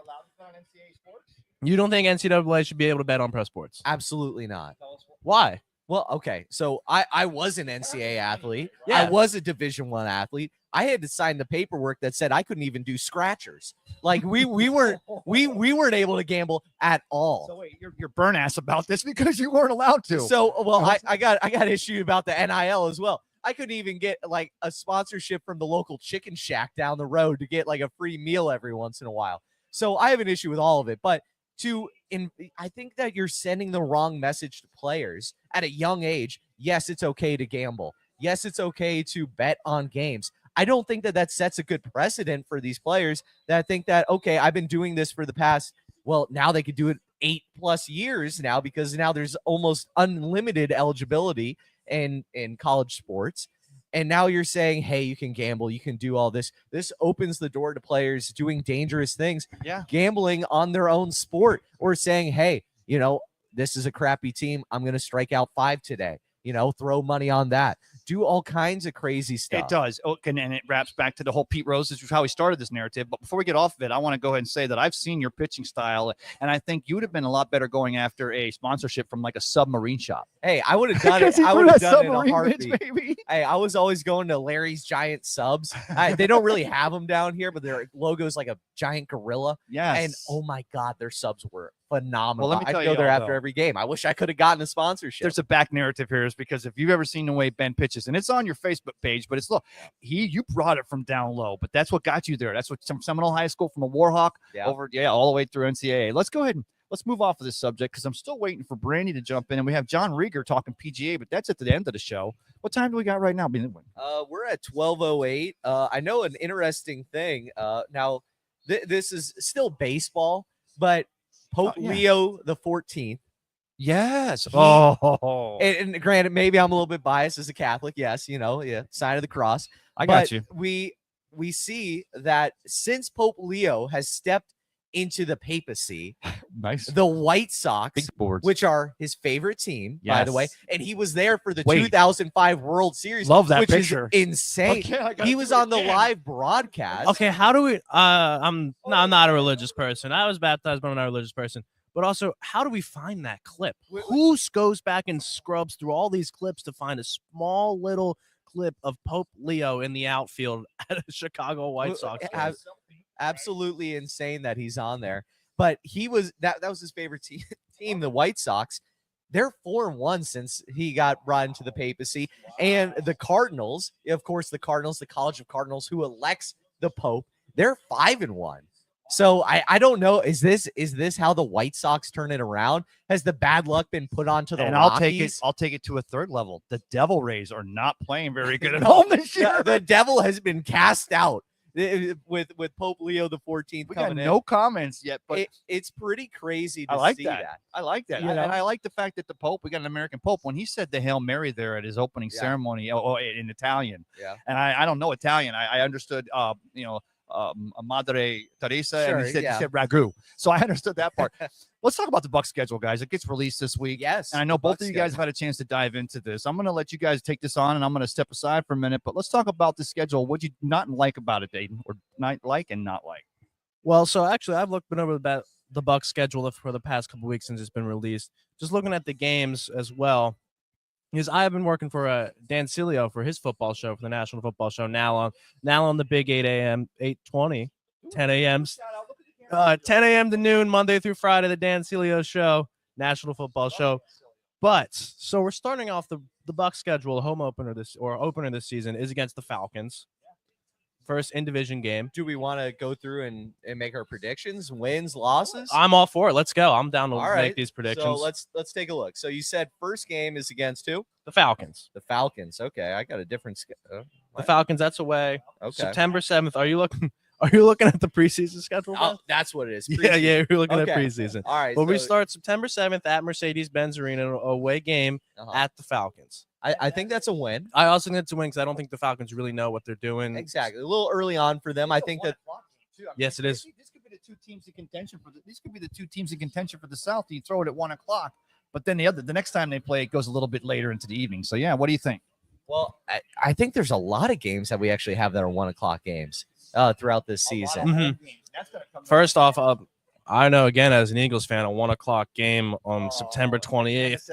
You don't think NCAA should be able to bet on pro sports? Absolutely not. Why? Well, okay. So I was an NCAA athlete. Yeah. I was a Division I athlete. I had to sign the paperwork that said I couldn't even do scratchers. Like we weren't able to gamble at all. So wait, you're burn ass about this because you weren't allowed to. So I got issued about the NIL as well. I couldn't even get like a sponsorship from the local chicken shack down the road to get like a free meal every once in a while. So I have an issue with all of it, but I think that you're sending the wrong message to players at a young age. Yes, it's okay to gamble. Yes, it's okay to bet on games. I don't think that sets a good precedent for these players that think that, okay, I've been doing this for the past, well, now they could do it 8+ years now, because now there's almost unlimited eligibility in college sports. And now you're saying, hey, you can gamble, you can do all this. This opens the door to players doing dangerous things, gambling on their own sport, or saying, hey, this is a crappy team, I'm going to strike out 5 today. Throw money on that. Do all kinds of crazy stuff. It does. And it wraps back to the whole Pete Rose. This is how we started this narrative. But before we get off of it, I want to go ahead and say that I've seen your pitching style, and I think you would have been a lot better going after a sponsorship from like a submarine shop. Hey, I would have done it. I would have done it in a heartbeat. Baby. Hey, I was always going to Larry's Giant Subs. They don't really have them down here, but their logo is like a giant gorilla. Yes. And oh my God, their subs were phenomenal. Well, let me tell I'd you go there all, after though. every game. I wish I could have gotten a sponsorship. There's a back narrative here, is because if you've ever seen the way Ben pitches, and it's on your Facebook page, but it's look, you brought it from down low, but that's what got you there. That's what some Seminole High School from a Warhawk all the way through NCAA. Let's go ahead and let's move off of this subject, because I'm still waiting for Brandi to jump in, and we have John Reger talking PGA, but that's at the end of the show. What time do we got right now? We're at 12:08. I know an interesting thing. Now, this is still baseball, but Pope Leo the 14th. Yes. And granted, maybe I'm a little bit biased as a Catholic. Yes, sign of the cross. I got you. We see that since Pope Leo has stepped into the papacy, nice. The White Sox, which are his favorite team, by the way, and he was there for the 2005 World Series. Love that which picture. Is insane. Okay, he was on the live broadcast. Okay, how do we? I'm not a religious person. I was baptized, but I'm not a religious person. But also, how do we find that clip? Who goes back and scrubs through all these clips to find a small little clip of Pope Leo in the outfield at a Chicago White Sox game? Absolutely insane that he's on there. But he was that was his favorite team, the White Sox. They're 4-1 since he got brought into the papacy. And the Cardinals, of course, the College of Cardinals, who elects the Pope, they're 5-1. So I don't know. Is this how the White Sox turn it around? Has the bad luck been put onto the Rockies? I'll take it to a third level. The Devil Rays are not playing very good at home this year. The devil has been cast out with Pope Leo the 14th. We got no comments yet, but it's pretty crazy to see that. I like that. And I like the fact that the Pope, we got an American Pope, when he said the Hail Mary there at his opening ceremony in Italian. Yeah. And I don't know Italian. I understood Madre Teresa, and he said ragu. So I understood that part. Let's talk about the Buck schedule, guys. It gets released this week. Yes. And I know both of you guys have had a chance to dive into this. I'm going to let you guys take this on, and I'm going to step aside for a minute. But let's talk about the schedule. What you not like about it, Aidan, or not like and not like? Well, so actually, I've been over the Buck schedule for the past couple weeks since it's been released. Just looking at the games as well. Because I have been working for Dan Cilio for his football show, for the National Football Show, now on the big 8 a.m., 8:20, 10 a.m. 10 a.m. to noon, Monday through Friday, the Dan Cilio Show, National Football Show. But so we're starting off the Buck schedule. The home opener this season is against the Falcons. First in-division game. Do we want to go through and make our predictions, wins, losses? I'm all for it. Let's go. I'm down to make these predictions. So let's take a look. So you said first game is against who? The Falcons. The Falcons. Okay, I got a different schedule. The Falcons. That's away. Okay. September 7th. Are you looking at the preseason schedule? Oh, that's what it is. Yeah, you're looking at preseason. All right. Well, we start September 7th at Mercedes-Benz Arena, away game at the Falcons. I think that's a win. I also think it's a win because I don't think the Falcons really know what they're doing. Exactly. A little early on for them. I think that. Yes, it is. This could be the two teams in contention for these could be the two teams in contention for the South. You throw it at 1 o'clock, but then the next time they play, it goes a little bit later into the evening. So yeah, what do you think? Well, I think there's a lot of games that we actually have that are 1 o'clock games throughout this season. Mm-hmm. First off, I know, again, as an Eagles fan, a 1 o'clock game on September 28th.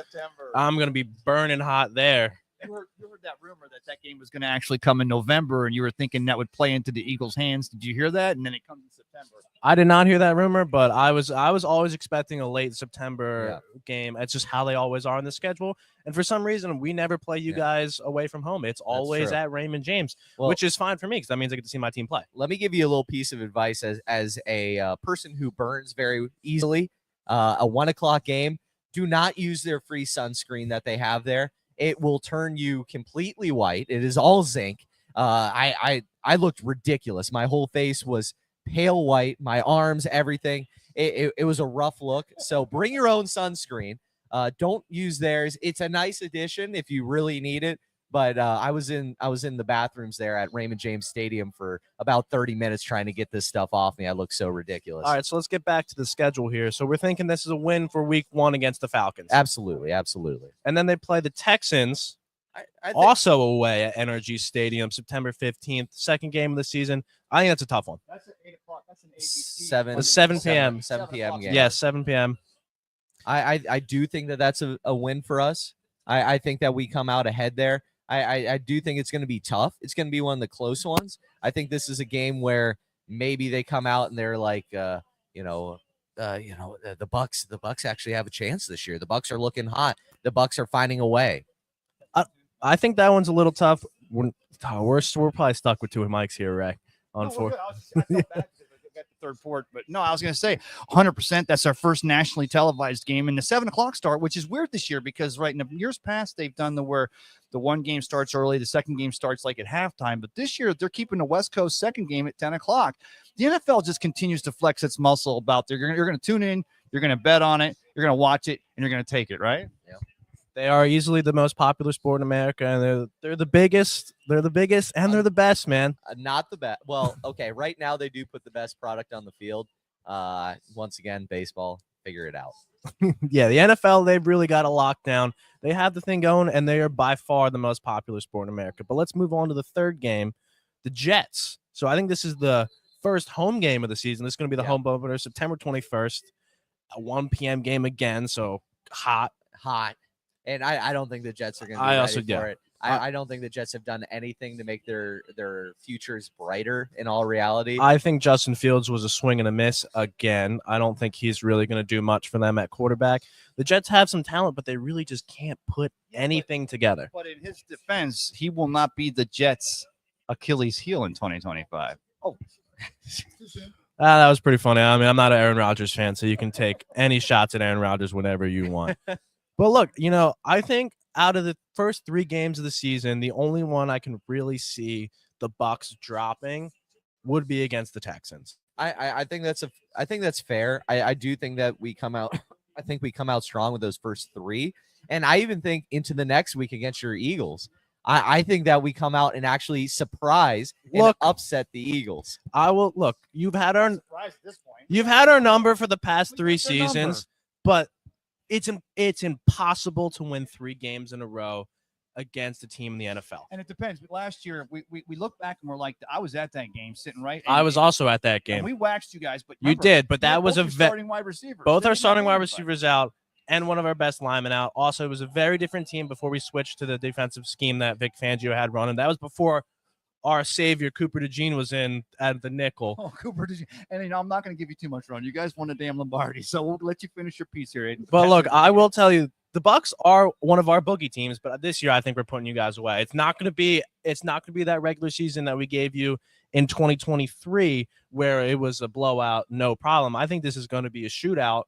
I'm going to be burning hot there. You heard that rumor that game was going to actually come in November, and you were thinking that would play into the Eagles' hands. Did you hear that? And then it comes in September. I did not hear that rumor, but I was always expecting a late September game. It's just how they always are on the schedule. And for some reason, we never play you guys away from home. It's always at Raymond James, which is fine for me because that means I get to see my team play. Let me give you a little piece of advice as a person who burns very easily. A 1 o'clock game, do not use their free sunscreen that they have there. It will turn you completely white. It is all zinc. I looked ridiculous. My whole face was pale white, my arms, everything. it was a rough look. So bring your own sunscreen. Don't use theirs. It's a nice addition if you really need it. But I was in the bathrooms there at Raymond James Stadium for about 30 minutes trying to get this stuff off me. I look so ridiculous. All right, so let's get back to the schedule here. So we're thinking this is a win for week 1 against the Falcons. Absolutely. And then they play the Texans, I think, also away at NRG Stadium, September 15th, second game of the season. I think that's a tough one. That's at 8 o'clock. That's an Seven- It's 7 p.m. 7 p.m. game. Yes, 7 p.m. I do think that's a win for us. I think that we come out ahead there. I do think it's going to be tough. It's going to be one of the close ones. I think this is a game where maybe they come out and they're like, the Bucks actually have a chance this year. The Bucks are looking hot. The Bucks are finding a way. I think that one's a little tough. We're probably stuck with 2 mics here, Ray. On four. Third port, but no, I was going to say 100%. That's our first nationally televised game in the 7 o'clock start, which is weird this year because in the years past they've done where the one game starts early, the second game starts like at halftime. But this year they're keeping the West Coast second game at 10 o'clock. The NFL just continues to flex its muscle about there. You're going to tune in, you're going to bet on it, you're going to watch it, and you're going to take it, right? Yeah. They are easily the most popular sport in America, and they're the biggest. They're the biggest, and they're the best, man. Not the best. Well, okay, right now they do put the best product on the field. Once again, baseball, figure it out. Yeah, the NFL, they've really got a lockdown. They have the thing going, and they are by far the most popular sport in America. But let's move on to the third game, the Jets. So I think this is the first home game of the season. This is going to be the home opener, September 21st, a 1 p.m. game again, so hot. And I don't think the Jets are going to be ready for it. I I don't think the Jets have done anything to make their futures brighter in all reality. I think Justin Fields was a swing and a miss again. I don't think he's really going to do much for them at quarterback. The Jets have some talent, but they really just can't put anything together. But in his defense, he will not be the Jets' Achilles heel in 2025. Oh, that was pretty funny. I mean, I'm not an Aaron Rodgers fan, so you can take any shots at Aaron Rodgers whenever you want. But look, I think out of the first 3 games of the season, the only one I can really see the Bucks dropping would be against the Texans. I think that's fair. I do think that we come out. I think we come out strong with those first 3, and I even think into the next week against your Eagles. I think that we come out and actually surprise and upset the Eagles. I will look. You've had our number for the past 3 seasons, but it's impossible to win 3 games in a row against a team in the NFL. And it depends. Last year, we look back and we're like, I was at that game sitting right. I was also at that game. And we waxed you guys, but you did. But that was starting wide receivers. Both our starting wide receivers out, and one of our best linemen out. Also, it was a very different team before we switched to the defensive scheme that Vic Fangio had running. That was before our savior Cooper DeJean was in at the nickel. Oh, Cooper DeJean. And I'm not going to give you too much run. You guys won the damn Lombardi, so we'll let you finish your piece here, Aidan. But look, I will tell you, the Bucks are one of our boogie teams, but this year I think we're putting you guys away. It's not going to be that regular season that we gave you in 2023 where it was a blowout, no problem. I think this is going to be a shootout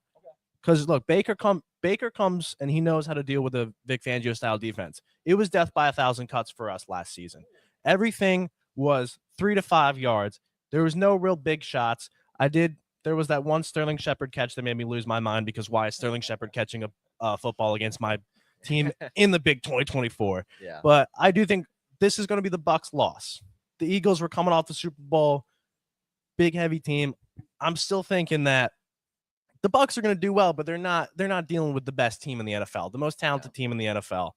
because look, Baker comes and he knows how to deal with a Vic Fangio style defense. It was death by 1,000 cuts for us last season. Everything was 3 to 5 yards. There was no real big shots. There was that one Sterling Shepard catch that made me lose my mind because why is Sterling Shepard catching a football against my team in the Big 2024? Yeah. But I do think this is going to be the Bucks' loss. The Eagles were coming off the Super Bowl, big heavy team. I'm still thinking that the Bucks are going to do well, but they're not dealing with the best team in the NFL, the most talented team in the NFL.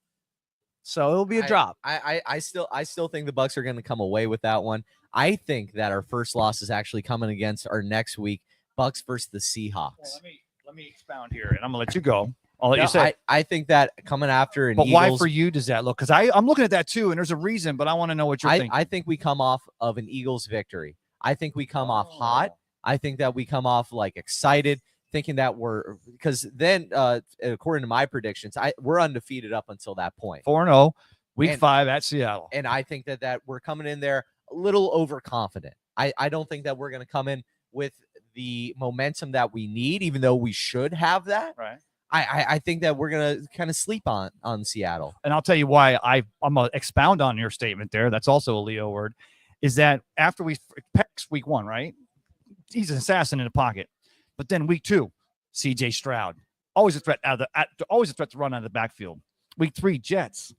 So it'll be a drop. I still think the Bucks are going to come away with that one. I think that our first loss is actually coming against our next week, Bucks versus the Seahawks. Well, let me expound here, and I'm gonna let you go. I'll let you say. I think that coming after an but Eagles, why for you does that look? Because I'm looking at that too, and there's a reason, but I want to know what you're thinking. I think we come off of an Eagles victory. I think we come off hot. I think that we come off like excited, thinking that because then according to my predictions, we're undefeated up until that point. 4-0, week 5 at Seattle. And I think that we're coming in there a little overconfident. I don't think that we're going to come in with the momentum that we need, even though we should have that. Right. I think that we're going to kind of sleep on Seattle. And I'll tell you why I'm going to expound on your statement there. That's also a Leo word. Is that after we Peck's week 1, right? He's an assassin in the pocket. But then week 2, CJ Stroud, always a threat always a threat to run out of the backfield. Week 3, Jets,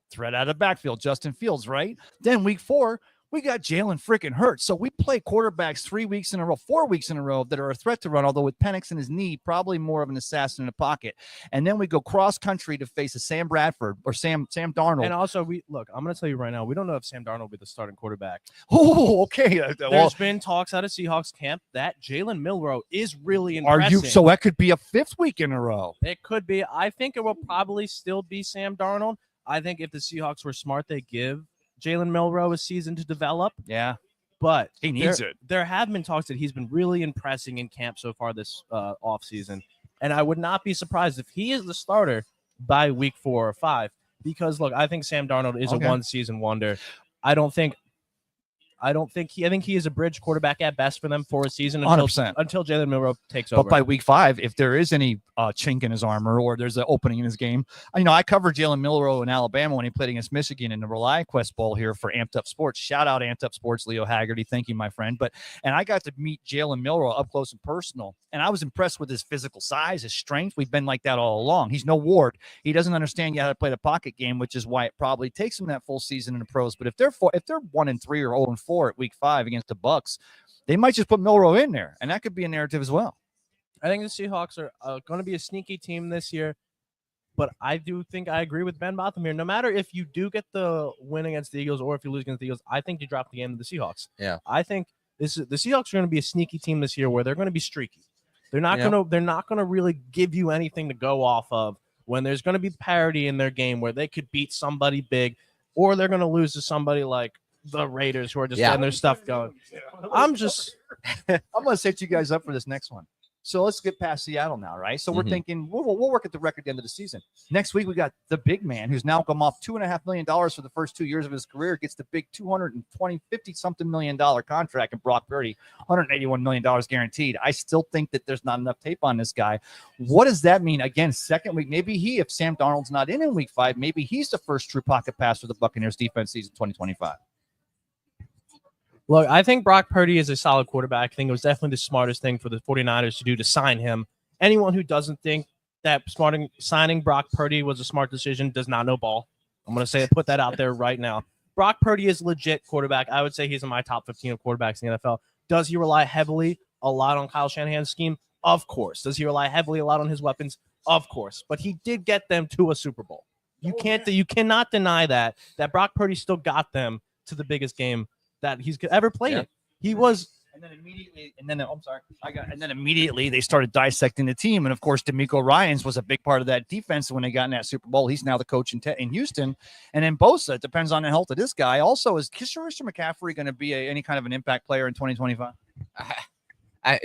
threat out of the backfield, Justin Fields, right? Then week 4, we got Jalen freaking Hurts. So we play quarterbacks 4 weeks in a row that are a threat to run, although with Penix in his knee, probably more of an assassin in the pocket. And then we go cross country to face a Sam Bradford or Sam Darnold. And also, I'm going to tell you right now, we don't know if Sam Darnold will be the starting quarterback. Oh, okay. There's been talks out of Seahawks camp that Jalen Milroe is really impressing. So that could be a 5th week in a row. It could be. I think it will probably still be Sam Darnold. I think if the Seahawks were smart, they give Jalen Milroe a season to develop. Yeah. But he needs it. There have been talks that he's been really impressing in camp so far this offseason. And I would not be surprised if he is the starter by week 4 or 5. Because, look, I think Sam Darnold is a one-season wonder. I think he is a bridge quarterback at best for them for a season until Jalen Milroe takes over. But by week 5, if there is any chink in his armor or there's an opening in his game, I covered Jalen Milroe in Alabama when he played against Michigan in the ReliaQuest Bowl here for Amped Up Sports. Shout out Amped Up Sports, Leo Haggerty. Thank you, my friend. And I got to meet Jalen Milroe up close and personal, and I was impressed with his physical size, his strength. We've been like that all along. He's no Ward. He doesn't understand yet how to play the pocket game, which is why it probably takes him that full season in the pros. But if they're 1-3 or 0-4 at week 5 against the Bucs, they might just put Milroe in there, and that could be a narrative as well. I think the Seahawks are going to be a sneaky team this year, but I do think I agree with Ben Botham here. No matter if you do get the win against the Eagles or if you lose against the Eagles, I think you drop the game to the Seahawks. Yeah, I think the Seahawks are going to be a sneaky team this year where they're going to be streaky. They're not going to really give you anything to go off of when there's going to be parity in their game where they could beat somebody big, or they're going to lose to somebody like the Raiders who are just getting their stuff going. I'm going to set you guys up for this next one. So let's get past Seattle now, right? So we're thinking we'll work at the record at the end of the season. Next week, we got the big man who's now come off $2.5 million for the first 2 years of his career, gets the big $50-something million contract, and Brock Purdy, $181 million guaranteed. I still think that there's not enough tape on this guy. What does that mean? Again, second week, maybe if Sam Darnold's not in week 5, maybe he's the first true pocket pass for the Buccaneers defense season 2025. Look, I think Brock Purdy is a solid quarterback. I think it was definitely the smartest thing for the 49ers to do to sign him. Anyone who doesn't think that signing Brock Purdy was a smart decision does not know ball. I'm going to put that out there right now. Brock Purdy is a legit quarterback. I would say he's in my top 15 of quarterbacks in the NFL. Does he rely a lot on Kyle Shanahan's scheme? Of course. Does he rely a lot on his weapons? Of course. But he did get them to a Super Bowl. You cannot deny that Brock Purdy still got them to the biggest game that he's ever played it. He was, and then immediately they started dissecting the team, and of course DeMeco Ryans was a big part of that defense when they got in that Super Bowl. He's now the coach in Houston, and then Bosa. It depends on the health of this guy. Also, is Christian McCaffrey going to be any kind of an impact player in 2025?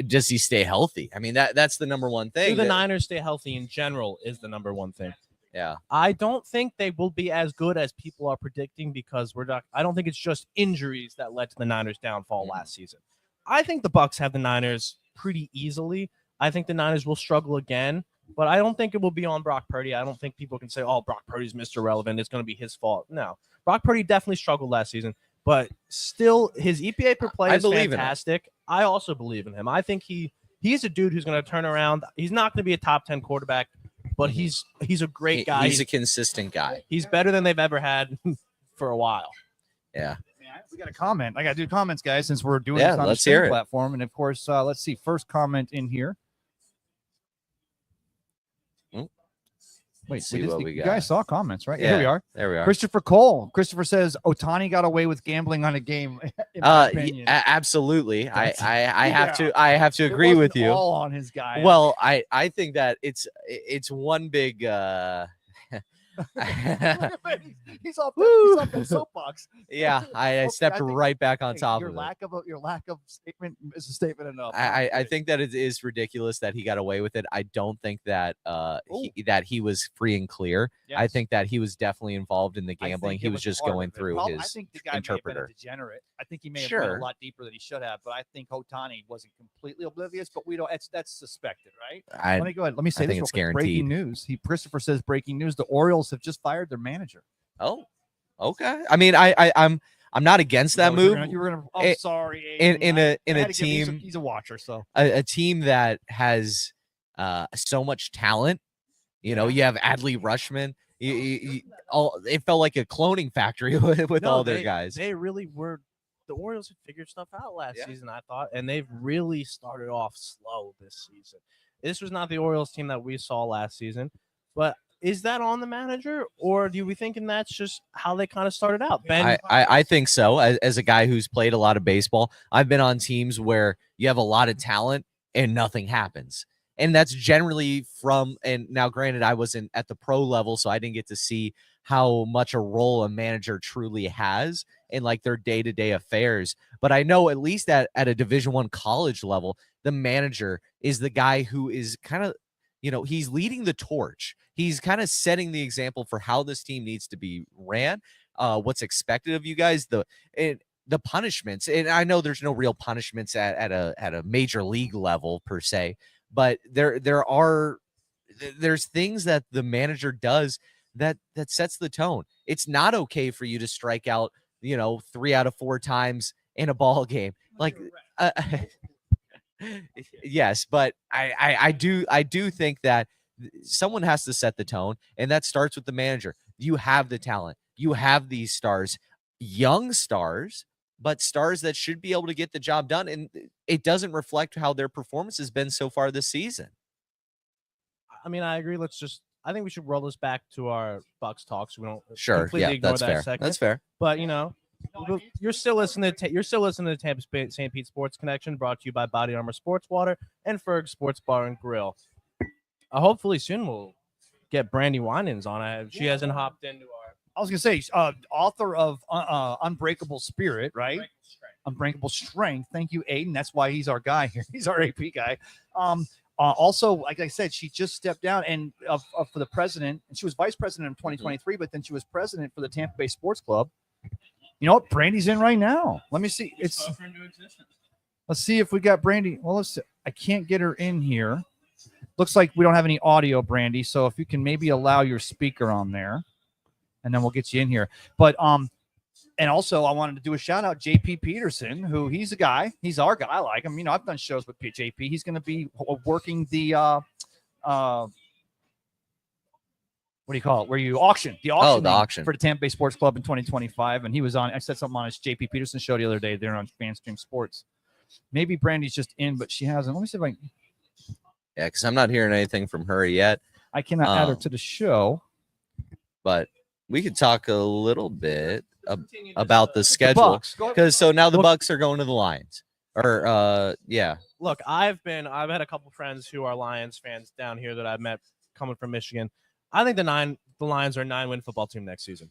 Does he stay healthy? I mean, that's the number one thing. Do the Niners stay healthy in general is the number one thing. Yeah, I don't think they will be as good as people are predicting because I don't think it's just injuries that led to the Niners' downfall last season. I think the Bucs have the Niners pretty easily. I think the Niners will struggle again, but I don't think it will be on Brock Purdy. I don't think people can say, "Oh, Brock Purdy's Mr. Relevant. It's going to be his fault." No, Brock Purdy definitely struggled last season, but still, his EPA per play is fantastic. I also believe in him. I think he's a dude who's going to turn around. He's not going to be a top 10 quarterback. But he's a great guy. He's a consistent guy. He's better than they've ever had for a while. Yeah. We got a comment. I got to do comments, guys, since we're doing this on the stream platform. And, of course, let's see. First comment in here. Wait, you guys saw comments, right? Yeah, here we are. There we are. Christopher Cole. Christopher says Ohtani got away with gambling on a game. In my opinion. Absolutely. I have to agree with you. All on his guy. Well, I think that it's one big he's off that soapbox. Yeah, I stepped right back on top of it. Your lack of statement is a statement enough. I think that it is ridiculous that he got away with it. I don't think that he was free and clear. Yes. I think that he was definitely involved in the gambling. He was just going through his I think the guy interpreter. May have been a degenerate. I think he may have been a lot deeper than he should have, but I think Ohtani wasn't completely oblivious, but we don't that's suspected, right? Let me go ahead. Let me say this. It's guaranteed. Breaking news. Christopher says breaking news. The Orioles have just fired their manager. Oh, okay. I mean, I'm not against that move. You were gonna. Oh, It- sorry. in a I had to give- team, He's a watcher, so a team that has so much talent. You know, you have Adley Rushman. It felt like a cloning factory with all their guys. They really were. The Orioles had figured stuff out last Yeah. season, I thought, and they've really started off slow this season. This was not the Orioles team that we saw last season, but is that on the manager, or do we thinking that's just how they kind of started out? Ben, I think so. As a guy who's played a lot of baseball, I've been on teams where you have a lot of talent and nothing happens. And that's generally from, and now granted, I wasn't at the pro level, so I didn't get to see how much a role a manager truly has in like their day-to-day affairs. But I know at least at a Division I college level, the manager is the guy who is kind of, he's leading the torch. He's kind of setting the example for how this team needs to be ran, what's expected of you guys, the punishments. And I know there's no real punishments at a major league level per se, but there's things that the manager does that sets the tone. It's not okay for you to strike out, 3 out of 4 times in a ball game. Like, yes, but I do think that someone has to set the tone, and that starts with the manager. You have the talent. You have these stars, young stars, but stars that should be able to get the job done, and it doesn't reflect how their performance has been so far this season. I mean, I agree. I think we should roll this back to our Bucks talk, so we don't Completely ignore that's that fair. segment. That's fair. But you're still listening to the Tampa Bay St. Pete Sports Connection, brought to you by Body Armor Sports Water and Ferg Sports Bar and Grill. Hopefully soon we'll get Brandi Winans on. She hasn't hopped into our. I was gonna say, author of Unbreakable Spirit, right? Unbreakable Strength. Thank you, Aidan. That's why he's our guy here. He's our AP guy. Also, like I said, she just stepped down and for the president, and she was vice president in 2023, but then she was president for the Tampa Bay Sports Club. You know what? Brandi's in right now. Let me see. Let's see if we got Brandi. Well, let's see. I can't get her in here. Looks like we don't have any audio, Brandi. So if you can maybe allow your speaker on there, and then we'll get you in here. But and also I wanted to do a shout out JP Peterson, who he's a guy. He's our guy. I like him. I've done shows with JP. He's going to be working the what do you call it? Where you auction the auction for the Tampa Bay Sports Club in 2025. And he was on. I said something on his JP Peterson show the other day. They're on Fanstream Sports. Maybe Brandi's just in, but she hasn't. Let me see if I can. Yeah, because I'm not hearing anything from her yet. I cannot add her to the show. But we could talk a little bit about the schedule, because now the Bucks are going to the Lions. Yeah. Look, I've had a couple friends who are Lions fans down here that I've met coming from Michigan. I think the Lions are a 9-win football team next season.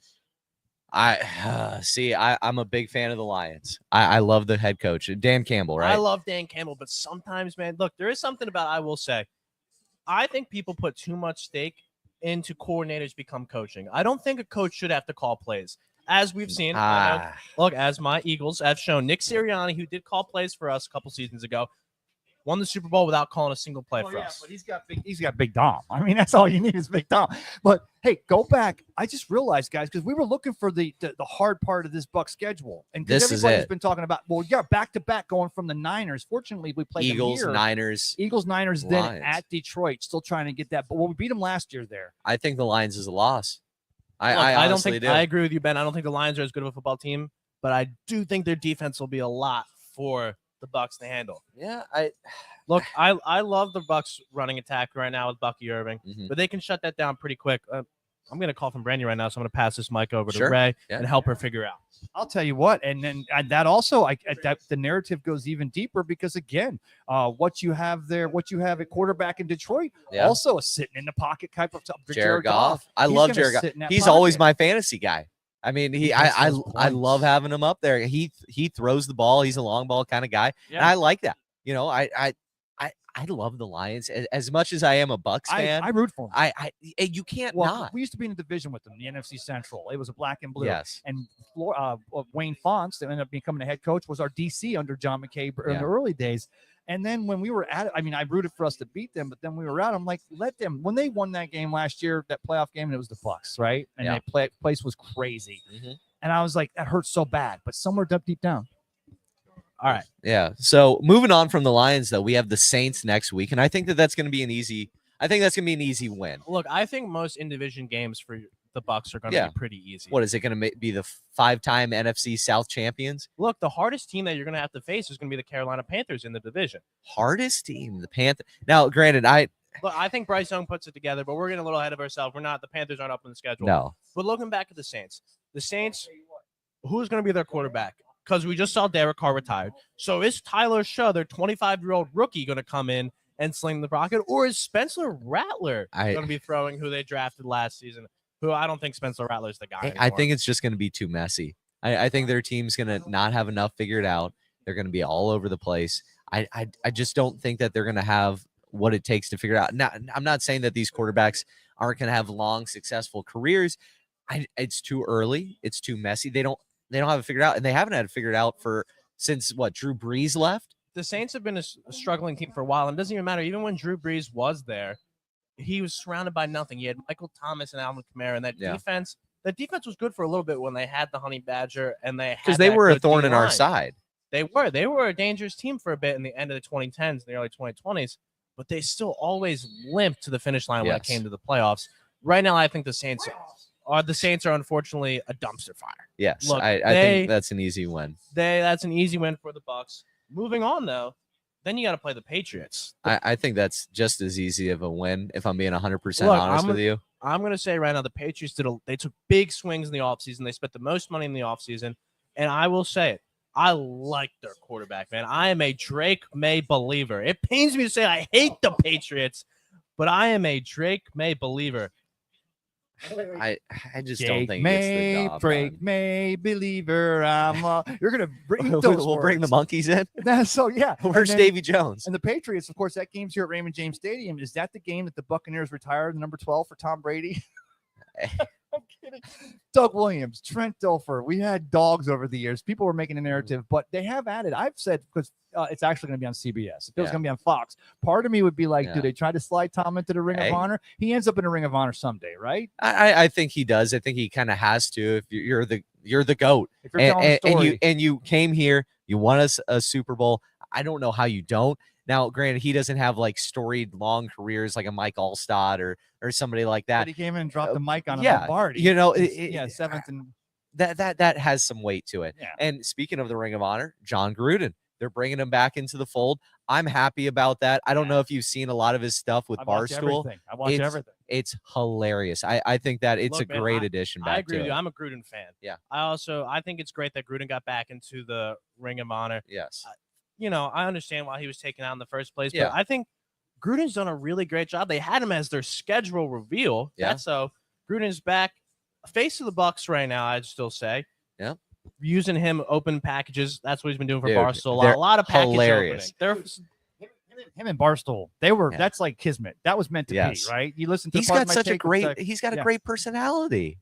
I'm a big fan of the Lions. I love the head coach, Dan Campbell, right? I love Dan Campbell, but sometimes, man, look, there is something about, I will say, I think people put too much stake into coordinators become coaching. I don't think a coach should have to call plays. As we've seen, look, as my Eagles have shown, Nick Sirianni, who did call plays for us a couple seasons ago, won the Super Bowl without calling a single play for us. But he's got Big Dom. I mean, that's all you need is Big Dom. But hey, go back. I just realized, guys, because we were looking for the hard part of this Buck schedule, and this everybody's been talking about, back to back going from the Niners. Fortunately, we played Eagles, Niners, Lions. Then at Detroit, still trying to get that. But we beat them last year there. I think the Lions is a loss. I don't think. I agree with you, Ben. I don't think the Lions are as good of a football team, but I do think their defense will be a lot for the Bucks to handle. Yeah, I love the Bucks running attack right now with Bucky Irving, but they can shut that down pretty quick. I'm going to call from Brandi right now, so I'm going to pass this mic over to Ray and help her figure out. I'll tell you what, and then that also, the narrative goes even deeper because, again, what you have at quarterback in Detroit, also a sitting in the pocket type of Jared Goff. I love Jared Goff. He's always my fantasy guy. I mean, I love having him up there. He throws the ball. He's a long ball kind of guy, and I like that. I love the Lions as much as I am a Bucks fan. I root for them. You can't not. We used to be in the division with them, the NFC Central. It was a black and blue. Yes. And Wayne Fonts, that ended up becoming the head coach, was our DC under John McKay in the early days. And then when we were at it, I rooted for us to beat them, but then we were out. I'm like, let them. When they won that game last year, that playoff game, and it was the Bucks, right? And that place was crazy. And I was like, that hurts so bad. But somewhere deep down. All right. Yeah. So moving on from the Lions, though, we have the Saints next week, and I think that's going to be an easy. I think that's going to be an easy win. Look, I think most in-division games for the Bucs are going to be pretty easy. What is it going to be? The 5-time NFC South champions? Look, the hardest team that you're going to have to face is going to be the Carolina Panthers in the division. Hardest team, the Panthers. Now, granted, I think Bryce Young puts it together, but we're getting a little ahead of ourselves. The Panthers aren't up on the schedule. No. But looking back at the Saints, who's going to be their quarterback? Because we just saw Derek Carr retired. So is Tyler Shaw, their 25-year-old rookie, going to come in and sling the rocket? Or is Spencer Rattler going to be throwing who they drafted last season? Who I don't think Spencer Rattler is the guy anymore. I think it's just going to be too messy. I think their team's going to not have enough figured out. They're going to be all over the place. I just don't think that they're going to have what it takes to figure it out. Now, I'm not saying that these quarterbacks aren't going to have long, successful careers. It's too early. It's too messy. They don't have it figured out, and they haven't had it figured out since Drew Brees left. The Saints have been a struggling team for a while, and it doesn't even matter. Even when Drew Brees was there, he was surrounded by nothing. He had Michael Thomas and Alvin Kamara, and that defense was good for a little bit when they had the Honey Badger, and because they were a thorn in our side. They were a dangerous team for a bit in the end of the 2010s and the early 2020s, but they still always limped to the finish line when it came to the playoffs. Right now, I think the Saints are unfortunately a dumpster fire. Yes, look, I think that's an easy win. That's an easy win for the Bucs. Moving on, though, then you got to play the Patriots. I think that's just as easy of a win, if I'm being 100% honest with you. I'm going to say right now, the Patriots they took big swings in the offseason. They spent the most money in the offseason, and I will say it. I like their quarterback, man. I am a Drake May believer. It pains me to say I hate the Patriots, but I am a Drake May believer. I just don't think it's the job. Drake May believer. You're gonna bring we'll bring the monkeys in. Where's Davy Jones? And the Patriots, of course, that game's here at Raymond James Stadium. Is that the game that the Buccaneers retired number 12 for Tom Brady? I'm kidding. Doug Williams, Trent Dilfer. We had dogs over the years. People were making a narrative, but they have added. I've said because it's actually going to be on CBS. If it was going to be on Fox, part of me would be like, do they try to slide Tom into the Ring of Honor? He ends up in the Ring of Honor someday, right? I think he does. I think he kind of has to. If you're the GOAT, if you're telling the story. and you came here, you won us a Super Bowl. I don't know how you don't. Now, granted, he doesn't have like storied long careers like a Mike Allstott or somebody like that. But he came in and dropped the mic on a Lombardi. Seventh and that has some weight to it. Yeah. And speaking of the Ring of Honor, John Gruden, they're bringing him back into the fold. I'm happy about that. I don't know if you've seen a lot of his stuff with Barstool. I watch everything. It's hilarious. I think that it's a great addition back. I agree to with you. it. I'm a Gruden fan. Yeah. I think it's great that Gruden got back into the Ring of Honor. Yes. I understand why he was taken out in the first place, Yeah. but I think Gruden's done a really great job. They had him as their schedule reveal. Yeah. That's so Gruden's back. Face of the Bucs right now, I'd still say. Yeah. Using him open packages. That's what he's been doing for Dude, Barstool. A lot of package hilarious. opening. Him and Barstool, that's like kismet. That was meant to be, right? You listen to he's got a great personality.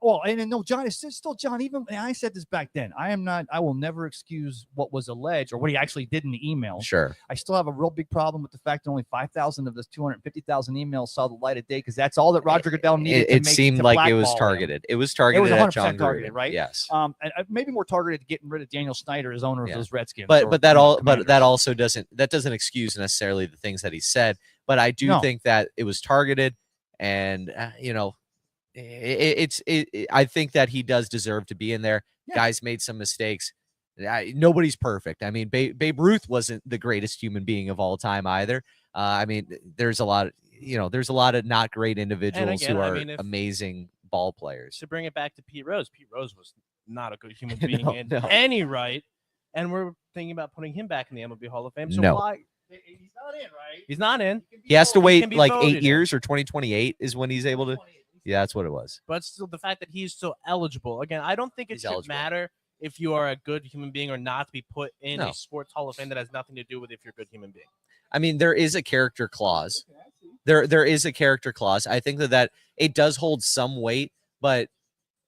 Well, and no, John, it's still John. Even and I said this back then. I will never excuse what was alleged or what he actually did in the email. Sure. I still have a real big problem with the fact that only 5,000 of those 250,000 emails saw the light of day because that's all that Roger Goodell needed. It seemed like it was targeted. It was targeted. It was 100% at John targeted, Gruden, right? Yes. And maybe more targeted getting rid of Daniel Snyder as owner of those Redskins. But that also doesn't excuse necessarily the things that he said. But I do think that it was targeted, and I think that he does deserve to be in there. Yeah. Guys made some mistakes. Nobody's perfect. I mean, Babe Ruth wasn't the greatest human being of all time either. I mean, there's a lot of not great individuals who are amazing ball players. To bring it back to Pete Rose was not a good human being in any right, and we're thinking about putting him back in the MLB Hall of Fame. So why? He's not in, right? He's not in. He has to wait like 8 years, or 2028 is when he's able to. Yeah, that's what it was. But still, the fact that he's still eligible. Again, I don't think it should matter if you are a good human being or not to be put in a sports Hall of Fame that has nothing to do with if you're a good human being. I mean, there is a character clause. There is a character clause. I think that it does hold some weight, but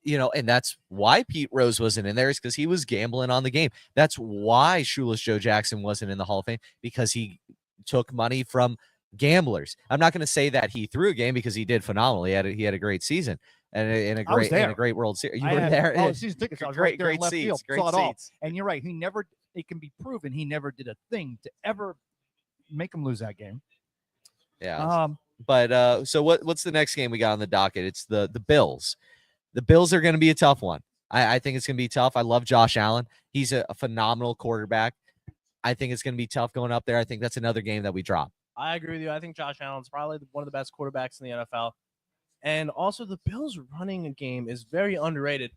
and that's why Pete Rose wasn't in there, is because he was gambling on the game. That's why Shoeless Joe Jackson wasn't in the Hall of Fame, because he took money from gamblers. I'm not going to say that he threw a game, because he did phenomenally. He had a great season. and in I was there. a great World Series. You I were had there. all the season tickets. I was right there in left field. Great Saw it all. seats. And you're right. It can be proven he never did a thing to ever make him lose that game. Yeah. But so what's the next game we got on the docket? It's the Bills. The Bills are going to be a tough one. I think it's going to be tough. I love Josh Allen. He's a phenomenal quarterback. I think it's going to be tough going up there. I think that's another game that we drop. I agree with you. I think Josh Allen's probably one of the best quarterbacks in the NFL. And also the Bills running a game is very underrated.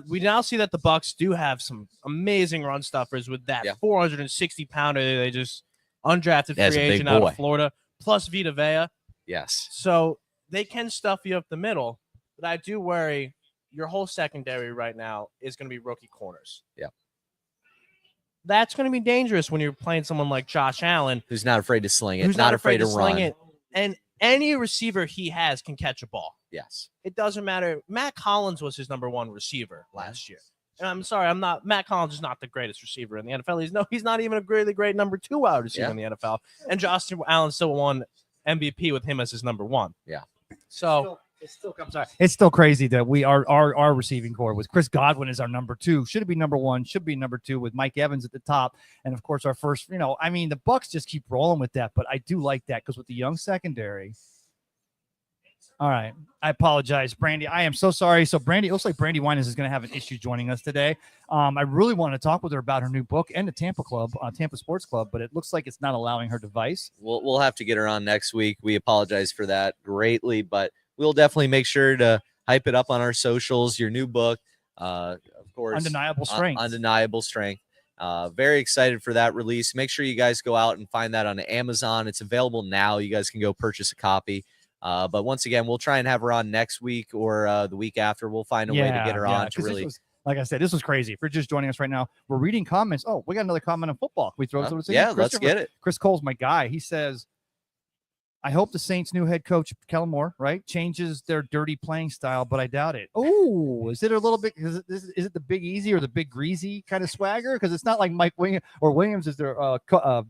We now see that the Bucs do have some amazing run stuffers with that 460-pounder they just undrafted free agent out of Florida, plus Vita Vea. Yes. So they can stuff you up the middle, but I do worry your whole secondary right now is going to be rookie corners. Yeah. That's going to be dangerous when you're playing someone like Josh Allen, who's not afraid to sling it, who's not afraid to run it. And any receiver he has can catch a ball. Yes. It doesn't matter. Matt Collins was his number one receiver last year. And I'm sorry, Matt Collins is not the greatest receiver in the NFL. He's not even a really great number 2 wide receiver in the NFL. And Josh Allen still won MVP with him as his number 1. Yeah. So it's still crazy that our receiving core with Chris Godwin is our number 2. Should it be number 1? Should be number 2 with Mike Evans at the top. And of course, our first, the Bucs just keep rolling with that. But I do like that because with the young secondary. All right. I apologize, Brandi. I am so sorry. So Brandi, it looks like Brandi Winans is going to have an issue joining us today. I really want to talk with her about her new book and the Tampa Sports Club, but it looks like it's not allowing her device. We'll have to get her on next week. We apologize for that greatly, but we'll definitely make sure to hype it up on our socials. Your new book, of course, Undeniable Strength. Undeniable Strength. Very excited for that release. Make sure you guys go out and find that on Amazon. It's available now. You guys can go purchase a copy. But once again, we'll try and have her on next week or the week after. We'll find a way to get her on to really. Like I said, this was crazy. If you're just joining us right now, we're reading comments. Oh, we got another comment on football. Can we throw something? Yeah, let's get it. Chris Cole's my guy. He says, I hope the Saints' new head coach, Kellen Moore, right, changes their dirty playing style, but I doubt it. Oh, is it a little bit? Is it the Big Easy or the Big Greasy kind of swagger? Because it's not like Mike Williams is their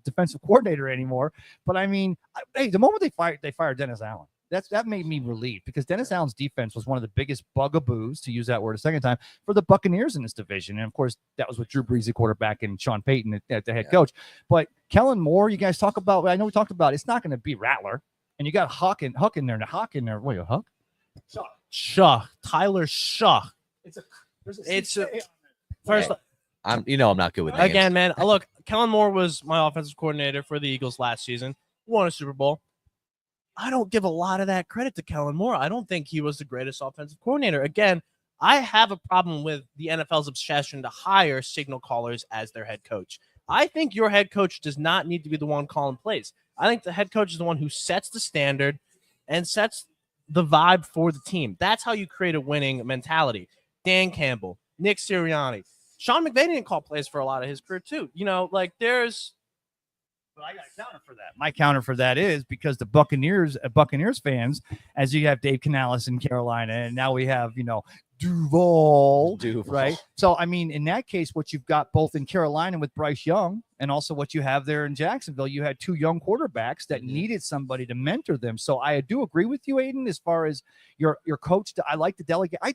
defensive coordinator anymore. But I mean, the moment they fired Dennis Allen. That made me relieved because Dennis Allen's defense was one of the biggest bugaboos, to use that word a second time, for the Buccaneers in this division. And, of course, that was with Drew Brees, the quarterback, and Sean Payton at the head coach. But Kellen Moore, you guys talk about – I know we talked about it's not going to be Rattler. And you got Huck in there. Wait, Huck? Tyler Shuck. First. I'm not good with names. Again, man. Look, Kellen Moore was my offensive coordinator for the Eagles last season. Won a Super Bowl. I don't give a lot of that credit to Kellen Moore. I don't think he was the greatest offensive coordinator. Again, I have a problem with the NFL's obsession to hire signal callers as their head coach. I think your head coach does not need to be the one calling plays. I think the head coach is the one who sets the standard and sets the vibe for the team. That's how you create a winning mentality. Dan Campbell, Nick Sirianni, Sean McVay didn't call plays for a lot of his career too. There's. But I got a counter for that. My counter for that is because the Buccaneers fans, as you have Dave Canales in Carolina, and now we have, Duval, right? So, I mean, in that case, what you've got both in Carolina with Bryce Young and also what you have there in Jacksonville, you had 2 young quarterbacks that needed somebody to mentor them. So I do agree with you, Aidan, as far as your coach. I like to delegate. I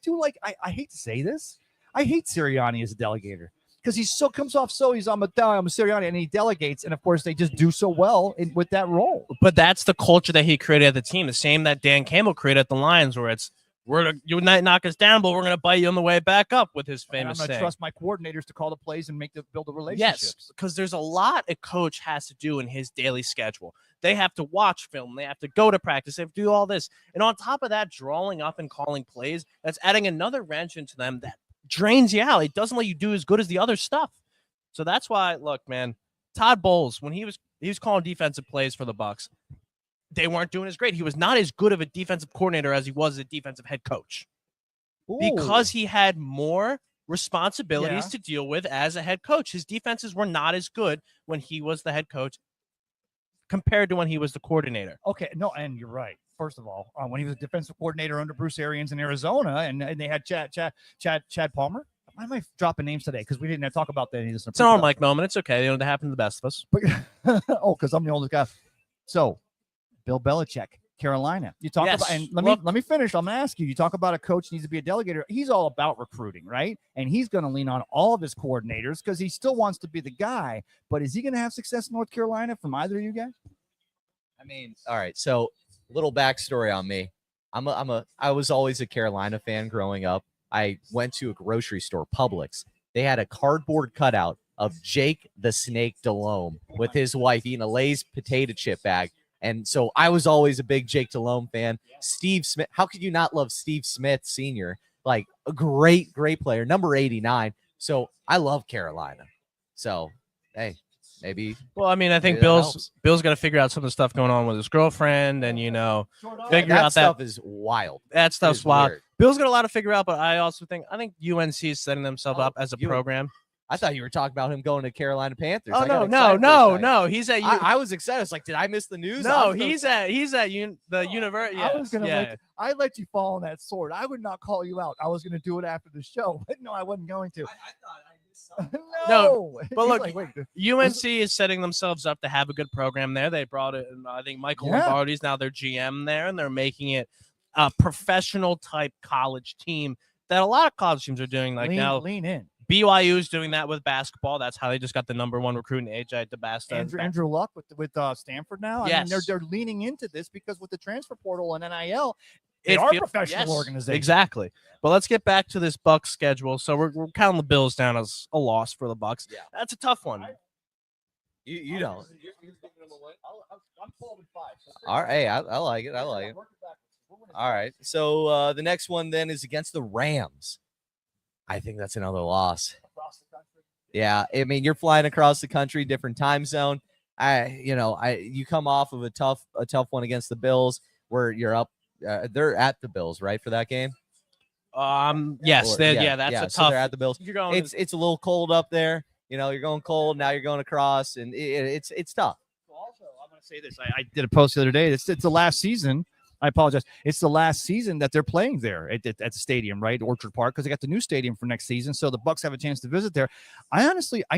hate to say this. I hate Sirianni as a delegator. Because he's a Sirianni, and he delegates, and of course they just do so well with that role. But that's the culture that he created at the team, the same that Dan Campbell created at the Lions, where it's you might knock us down, but we're gonna bite you on the way back up with his famous saying. I'm gonna trust my coordinators to call the plays and build the relationships. Yes, because there's a lot a coach has to do in his daily schedule. They have to watch film, they have to go to practice, they have to do all this, and on top of that, drawing up and calling plays, that's adding another wrench into them that drains you out. It doesn't let you do as good as the other stuff. So that's why, look, man, Todd Bowles, when he was calling defensive plays for the Bucs, they weren't doing as great. He was not as good of a defensive coordinator as he was as a defensive head coach. Ooh. Because he had more responsibilities to deal with as a head coach. His defenses were not as good when he was the head coach compared to when he was the coordinator. Okay, no, and you're right. First of all, when he was a defensive coordinator under Bruce Arians in Arizona, and they had Chad Palmer. Why am I dropping names today? Because we didn't talk about that. It's an on-mic moment. It's okay. That happened to the best of us. Because I'm the oldest guy. So, Bill Belichick, Carolina. You talk Yes. about, and Look- let me finish. I'm going to ask you. You talk about a coach needs to be a delegator. He's all about recruiting, right? And he's going to lean on all of his coordinators because he still wants to be the guy. But is he going to have success in North Carolina from either of you guys? I mean, all right. So, little backstory on me. I was always a Carolina fan growing up. I went to a grocery store, Publix. They had a cardboard cutout of Jake the Snake Delhomme with his wife eating a Lay's potato chip bag. And so I was always a big Jake Delhomme fan. Steve Smith. How could you not love Steve Smith Sr.? Like a great player, number 89. So I love Carolina. So, hey, maybe. Well, I mean, I think maybe that helps. Bill's got to figure out some of the stuff going on with his girlfriend, and figure that out stuff is wild. that It stuff's is wild. weird. Bill's got a lot to figure out, but I think UNC is setting themselves up as a program. I thought you were talking about him going to Carolina Panthers. Oh I got no, excited for a second. no, he's at. I was excited. It's like, did I miss the news? No, I'm so he's at the university. I was gonna yeah. I let you fall on that sword. I would not call you out. I was gonna do it after the show, but no, I wasn't going to. I thought I missed something. No, but He's look, like, wait, UNC is setting themselves up to have a good program there. They brought it, I think Michael Yeah. Lombardi's now their GM there, and they're making it a professional type college team that a lot of college teams are doing. Like now, lean in. BYU is doing that with basketball. That's how they just got the #1 recruit in AJ DeBasta. Andrew Luck with Stanford now. I mean, Yes. they're leaning into this because with the transfer portal and NIL, they It are feel- professional yes, organizations. Exactly. But let's get back to this Bucks schedule. So we're counting the Bills down as a loss for the Bucks. Yeah. That's a tough one. You don't. I'm 12-5. All right. Hey, I like it. I like it. All right. So the next one then is against the Rams. I think that's another loss. Yeah. I mean, you're flying across the country, different time zone. You come off of a tough one against the Bills where you're up. They're at the Bills, right, for that game? Yes. Or- That's a so tough. they're at the Bills. You're going. It's a little cold up there. You're going cold. Now you're going across, and it's tough. Also, I'm going to say this. I did a post the other day. It's the last season. I apologize. It's the last season that they're playing there at the stadium, right? Orchard Park, because they got the new stadium for next season. So the Bucks have a chance to visit there. I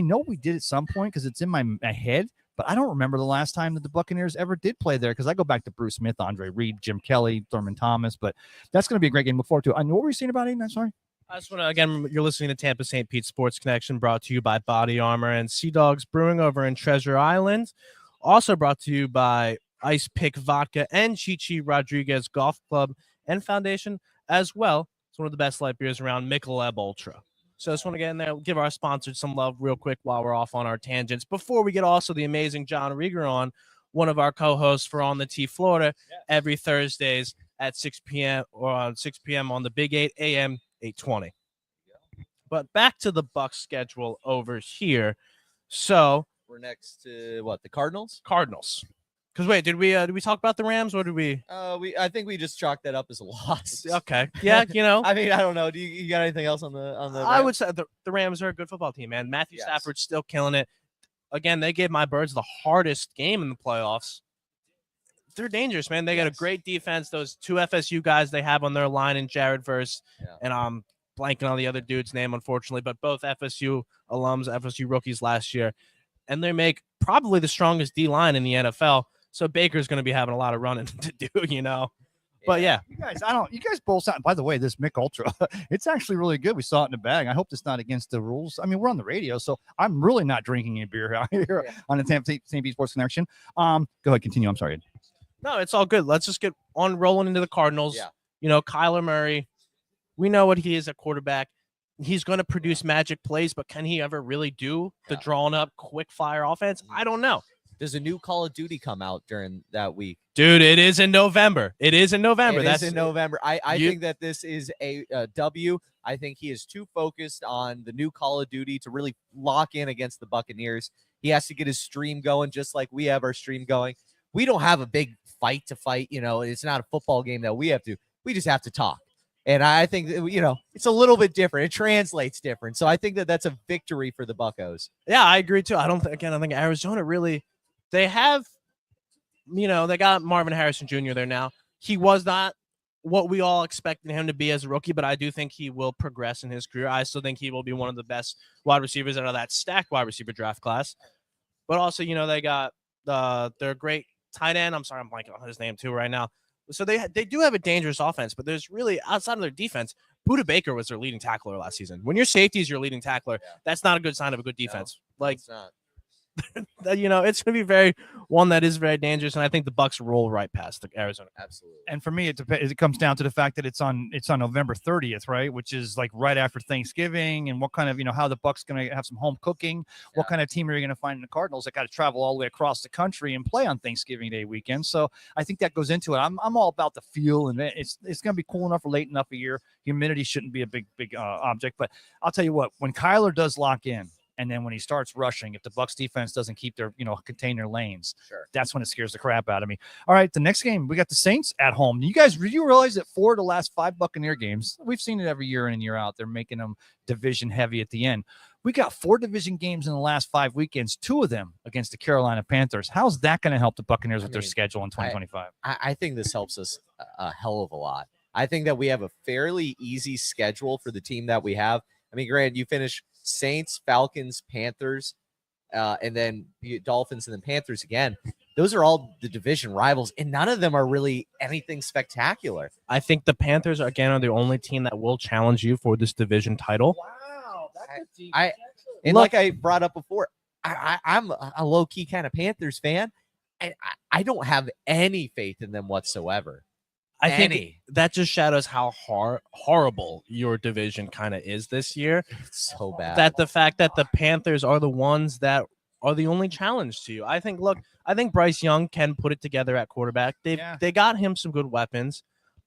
know we did at some point because it's in my head, but I don't remember the last time that the Buccaneers ever did play there because I go back to Bruce Smith, Andre Reed, Jim Kelly, Thurman Thomas. But that's going to be a great game to look forward to. What were you saying about Aidan? I'm sorry. I just want to, again, you're listening to Tampa St. Pete Sports Connection, brought to you by Body Armor and Sea Dogs Brewing over in Treasure Island. Also brought to you by Ice Pick Vodka and Chi-Chi Rodriguez Golf Club and Foundation as well. It's one of the best light beers around, Michelob Ultra. So I just want to get in there, give our sponsors some love real quick while we're off on our tangents. Before we get also the amazing John Reger on, one of our co-hosts for On the Tee Florida, every Thursdays at 6 p.m. or on 6 p.m. on the Big 8 AM 820. But back to the Bucks schedule over here. So We're next to what? The Cardinals? Cardinals. Because wait, did we talk about the Rams or did we? I think we just chalked that up as a loss. Okay, yeah, I mean, I don't know. Do you got anything else on the? I would say the Rams are a good football team, man. Matthew Stafford's still killing it. Again, they gave my Birds the hardest game in the playoffs. They're dangerous, man. They got a great defense. Those two FSU guys they have on their line in Jared Verse, and I'm blanking on the other dude's name, unfortunately, but both FSU alums, FSU rookies last year, and they make probably the strongest D line in the NFL. So Baker's going to be having a lot of running to do, But yeah, you guys both sound. By the way, this Mick Ultra, it's actually really good. We saw it in the bag. I hope it's not against the rules. I mean, we're on the radio, so I'm really not drinking any beer out here on the Tampa St. Pete Sports Connection. Go ahead, continue. I'm sorry. No, it's all good. Let's just get on rolling into the Cardinals. Yeah. Kyler Murray, we know what he is at quarterback. He's going to produce magic plays, but can he ever really do the drawn up quick fire offense? I don't know. Does a new Call of Duty come out during that week? Dude, it is in November. It is in November. That's in November. I think that this is a W. I think he is too focused on the new Call of Duty to really lock in against the Buccaneers. He has to get his stream going just like we have our stream going. We don't have a big fight to fight. It's not a football game that we have to. We just have to talk. And I think, it's a little bit different. It translates different. So I think that that's a victory for the Buccos. Yeah, I agree too. I think Arizona really, they have, they got Marvin Harrison Jr. there now. He was not what we all expected him to be as a rookie, but I do think he will progress in his career. I still think he will be one of the best wide receivers out of that stacked wide receiver draft class. But also, they got their great tight end. I'm sorry, I'm blanking on his name too right now. So they do have a dangerous offense, but there's really, outside of their defense, Buda Baker was their leading tackler last season. When your safety is your leading tackler, that's not a good sign of a good defense. No, it's not. It's going to be one that is very dangerous, and I think the Bucks roll right past the Arizona. Absolutely. And for me, it comes down to the fact that it's on November 30th, right? Which is like right after Thanksgiving, and what kind of, how the Bucks going to have some home cooking. What kind of team are you going to find in the Cardinals that got to travel all the way across the country and play on Thanksgiving Day weekend? So I think that goes into it. I'm all about the feel, and it's going to be cool enough or late enough a year. Humidity shouldn't be a big object, but I'll tell you what, when Kyler does lock in, and then when he starts rushing, if the Bucks defense doesn't keep their, contain their lanes, that's when it scares the crap out of me. All right, the next game, we got the Saints at home. You guys, do you realize that 4 of the last 5 Buccaneer games, we've seen it every year in and year out, they're making them division heavy at the end. We got 4 division games in the last 5 weekends, 2 of them against the Carolina Panthers. How's that going to help the Buccaneers with their schedule in 2025? I think this helps us a hell of a lot. I think that we have a fairly easy schedule for the team that we have. I mean, Grant, you finish Saints, Falcons, Panthers, and then Dolphins, and then Panthers again. Those are all the division rivals, and none of them are really anything spectacular. I think the Panthers, again, are the only team that will challenge you for this division title. Wow, that's a deep like I brought up before, I'm a low-key kind of Panthers fan, and I don't have any faith in them whatsoever. I think that just shadows how horrible your division kind of is this year. It's so bad. That the fact that the Panthers are the ones that are the only challenge to you. I think Bryce Young can put it together at quarterback. They got him some good weapons.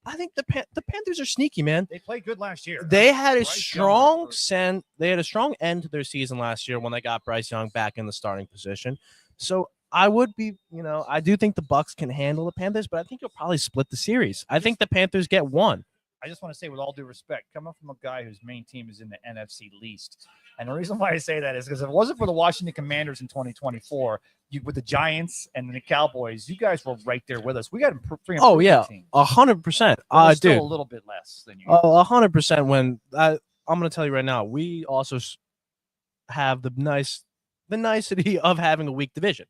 I think the Panthers are sneaky, man. They played good last year. They had a strong end to their season last year when they got Bryce Young back in the starting position. So I would be, I do think the Bucks can handle the Panthers, but I think you'll probably split the series. I think the Panthers get one. I just want to say, with all due respect, coming from a guy whose main team is in the NFC least, and the reason why I say that is because if it wasn't for the Washington Commanders in 2024, with the Giants and the Cowboys, you guys were right there with us. We got 3 and 4 teams. 100%. Still a little bit less than you. 100%. When I'm going to tell you right now, we also have the nicety of having a weak division.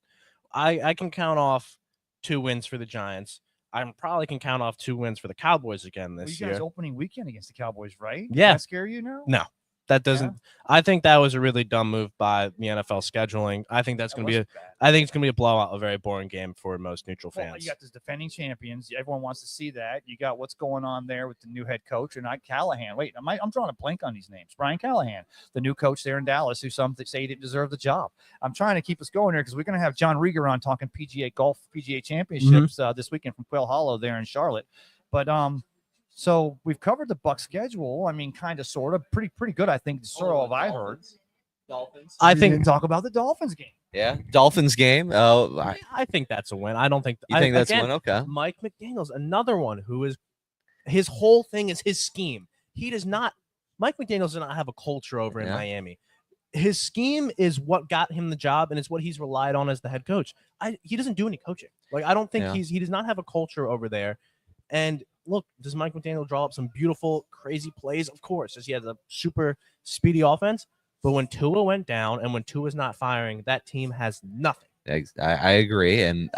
I can count off 2 wins for the Giants. I probably can count off 2 wins for the Cowboys again this year. You guys year. Opening weekend against the Cowboys, right? Yeah. Does that scare you now? No, that doesn't. Yeah. I think that was a really dumb move by the NFL scheduling. I think it's going to be a blowout, a very boring game for most neutral fans. You got this defending champions. Everyone wants to see that. You got what's going on there with the new head coach and Callahan. Wait, I'm drawing a blank on these names. Brian Callahan, the new coach there in Dallas, who some say he didn't deserve the job. I'm trying to keep us going here because we're going to have John Reger on talking PGA Championships this weekend from Quail Hollow there in Charlotte. But so we've covered the Bucs schedule. I mean, kind of, sort of, pretty good. I think. I heard. Dolphins. I think didn't talk about the Dolphins game. Yeah, Dolphins game. Oh, I think that's a win. I don't think you think that's a win. Okay. Mike McDaniel's another one who is his whole thing is his scheme. Mike McDaniel does not have a culture over in Miami. His scheme is what got him the job, and it's what he's relied on as the head coach. He doesn't do any coaching. I don't think he does not have a culture over there. And look, does Mike McDaniel draw up some beautiful, crazy plays? Of course, as he has a super speedy offense. But when Tua went down and when Tua's not firing, that team has nothing. I agree, and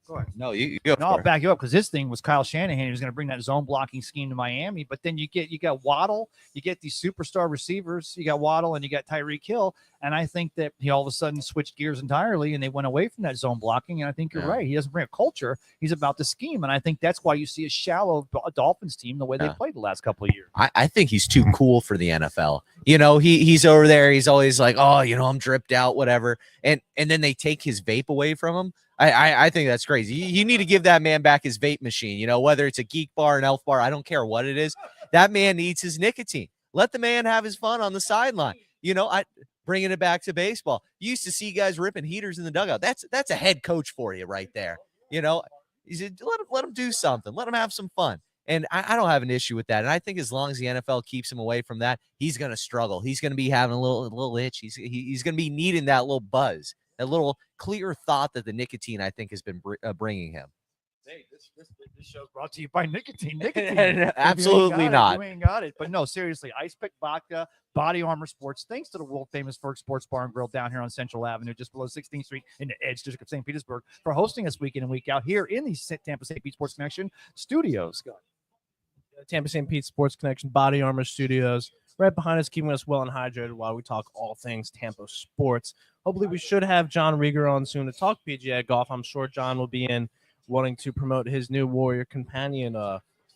Go ahead. No, you go. No, I'll back you up because his thing was Kyle Shanahan. He was going to bring that zone blocking scheme to Miami, but then you got Waddle, you get these superstar receivers, you got Waddle and you got Tyreek Hill, and I think that he all of a sudden switched gears entirely and they went away from that zone blocking. And I think you're right. He doesn't bring a culture. He's about the scheme, and I think that's why you see a shallow Dolphins team the way they played the last couple of years. I think he's too cool for the NFL. He's over there. He's always like, I'm dripped out, whatever, and then they take his vape away from him. I think that's crazy. You need to give that man back his vape machine, whether it's a Geek Bar, an Elf Bar, I don't care what it is. That man needs his nicotine. Let the man have his fun on the sideline. Bringing it back to baseball. You used to see guys ripping heaters in the dugout. That's a head coach for you right there. He said, let him do something. Let him have some fun. And I don't have an issue with that. And I think as long as the NFL keeps him away from that, he's going to struggle. He's going to be having a little itch. He's going to be needing that little buzz. That little clear thought that the nicotine, I think, has been bringing him. Hey, this show's brought to you by nicotine. Nicotine. Absolutely not. You ain't got it. But no, seriously, Ice Pick Vodka, Body Armor Sports, thanks to the world famous Ferg Sports Bar and Grill down here on Central Avenue, just below 16th Street in the Edge District of St. Petersburg, for hosting us week in and week out here in the Tampa St. Pete Sports Connection studios. Tampa St. Pete Sports Connection, Body Armor Studios, right behind us, keeping us well and hydrated while we talk all things Tampa sports. Hopefully, we should have John Reger on soon to talk PGA golf. I'm sure John will be in wanting to promote his new Warrior Companion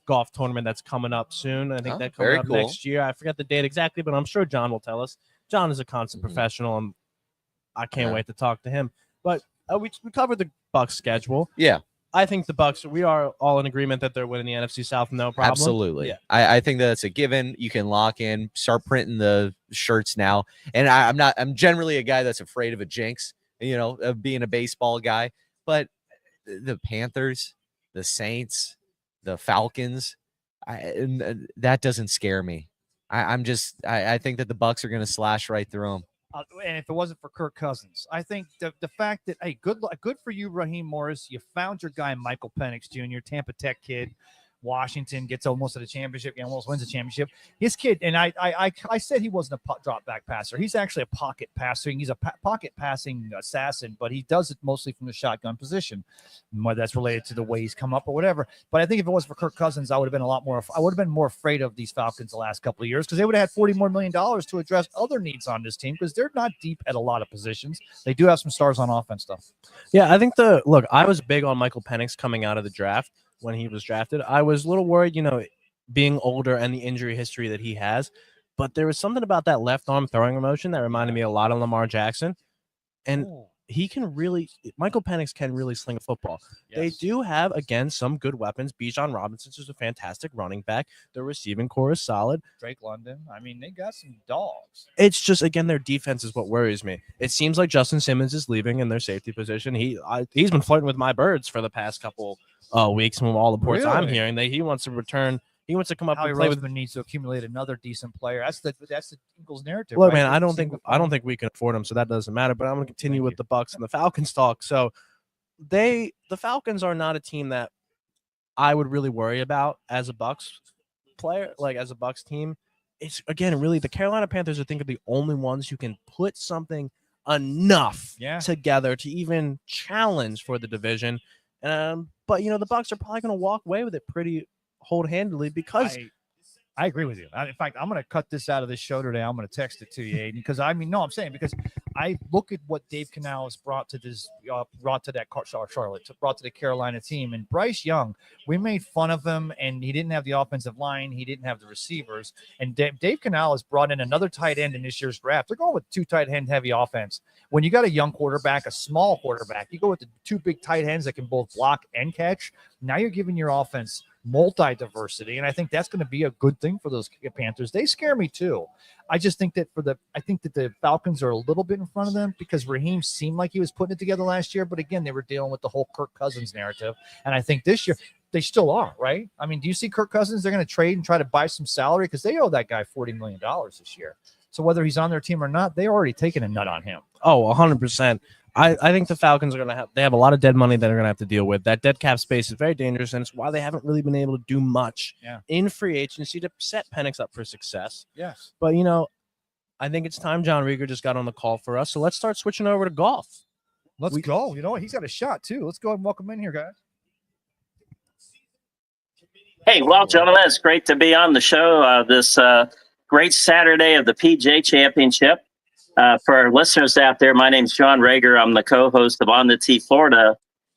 golf tournament that's coming up soon. I think that coming up next year. I forget the date exactly, but I'm sure John will tell us. John is a constant professional, and I can't wait to talk to him. But we covered the Bucs schedule. Yeah. I think the Bucs, we are all in agreement that they're winning the NFC South, no problem. Absolutely. Yeah. I think that's a given. You can lock in, start printing the shirts now. And I'm generally a guy that's afraid of a jinx, of being a baseball guy. But the Panthers, the Saints, the Falcons, that doesn't scare me. I think that the Bucs are going to slash right through them. And if it wasn't for Kirk Cousins, I think the fact that, hey, good for you, Raheem Morris. You found your guy, Michael Penix Jr., Tampa Tech kid. Washington gets almost to the championship, almost wins the championship. His kid, and I said he wasn't a drop back passer. He's actually a pocket passer. He's a pocket passing assassin, but he does it mostly from the shotgun position. Whether that's related to the way he's come up or whatever. But I think if it wasn't for Kirk Cousins, I would have been more afraid of these Falcons the last couple of years, because they would have had $40 million more to address other needs on this team, because they're not deep at a lot of positions. They do have some stars on offense, though. Yeah, I think I was big on Michael Penix coming out of the draft. When he was drafted, I was a little worried, being older and the injury history that he has. But there was something about that left arm throwing motion that reminded me a lot of Lamar Jackson. And Michael Penix can really sling a football. Yes. They do have, again, some good weapons. Bijan Robinson is a fantastic running back. Their receiving core is solid. Drake London. I mean, they got some dogs. It's just, again, their defense is what worries me. It seems like Justin Simmons is leaving in their safety position. He's been flirting with my birds for the past couple weeks from all the reports I'm hearing. That he wants to return. He wants to come up and play with. Needs to accumulate another decent player. That's the Eagles' narrative. Look, man, I don't think we can afford him, so that doesn't matter. But I'm going to continue with the Bucs and the Falcons talk. So the Falcons are not a team that I would really worry about as a Bucs player, like as a Bucs team. It's, again, really the Carolina Panthers, I think, are the only ones who can put something enough together to even challenge for the division. But the Bucs are probably going to walk away with it pretty hold-handedly, because I agree with you. In fact, I'm going to cut this out of this show today. I'm going to text it to you, Aidan, because because I look at what Dave Canales brought to the Carolina team, and Bryce Young. We made fun of him, and he didn't have the offensive line, he didn't have the receivers, and Dave Canales brought in another tight end in this year's draft. They're going with two tight end heavy offense. When you got a young quarterback, a small quarterback, you go with the two big tight ends that can both block and catch. Now you're giving your offense multi-diversity, and I think that's going to be a good thing for those Panthers. They scare me too. I just think that the Falcons are a little bit in front of them, because Raheem seemed like he was putting it together last year, but again, they were dealing with the whole Kirk Cousins narrative, and I think this year they still are, right? I mean, do you see Kirk Cousins? They're going to trade and try to buy some salary, because they owe that guy $40 million this year. So whether he's on their team or not, they're already taking a nut on him. Oh, 100%. I think the Falcons are going to have a lot of dead money that they're going to have to deal with. That dead cap space is very dangerous, and it's why they haven't really been able to do much in free agency to set Penix up for success. Yes. But, I think it's time. John Reger just got on the call for us, so let's start switching over to golf. Let's go. You know what? He's got a shot, too. Let's go ahead and welcome him in here, guys. Hey, well, gentlemen, it's great to be on the show this great Saturday of the PGA Championship. For our listeners out there, my name's John Reger. I'm the co-host of On the Tee Florida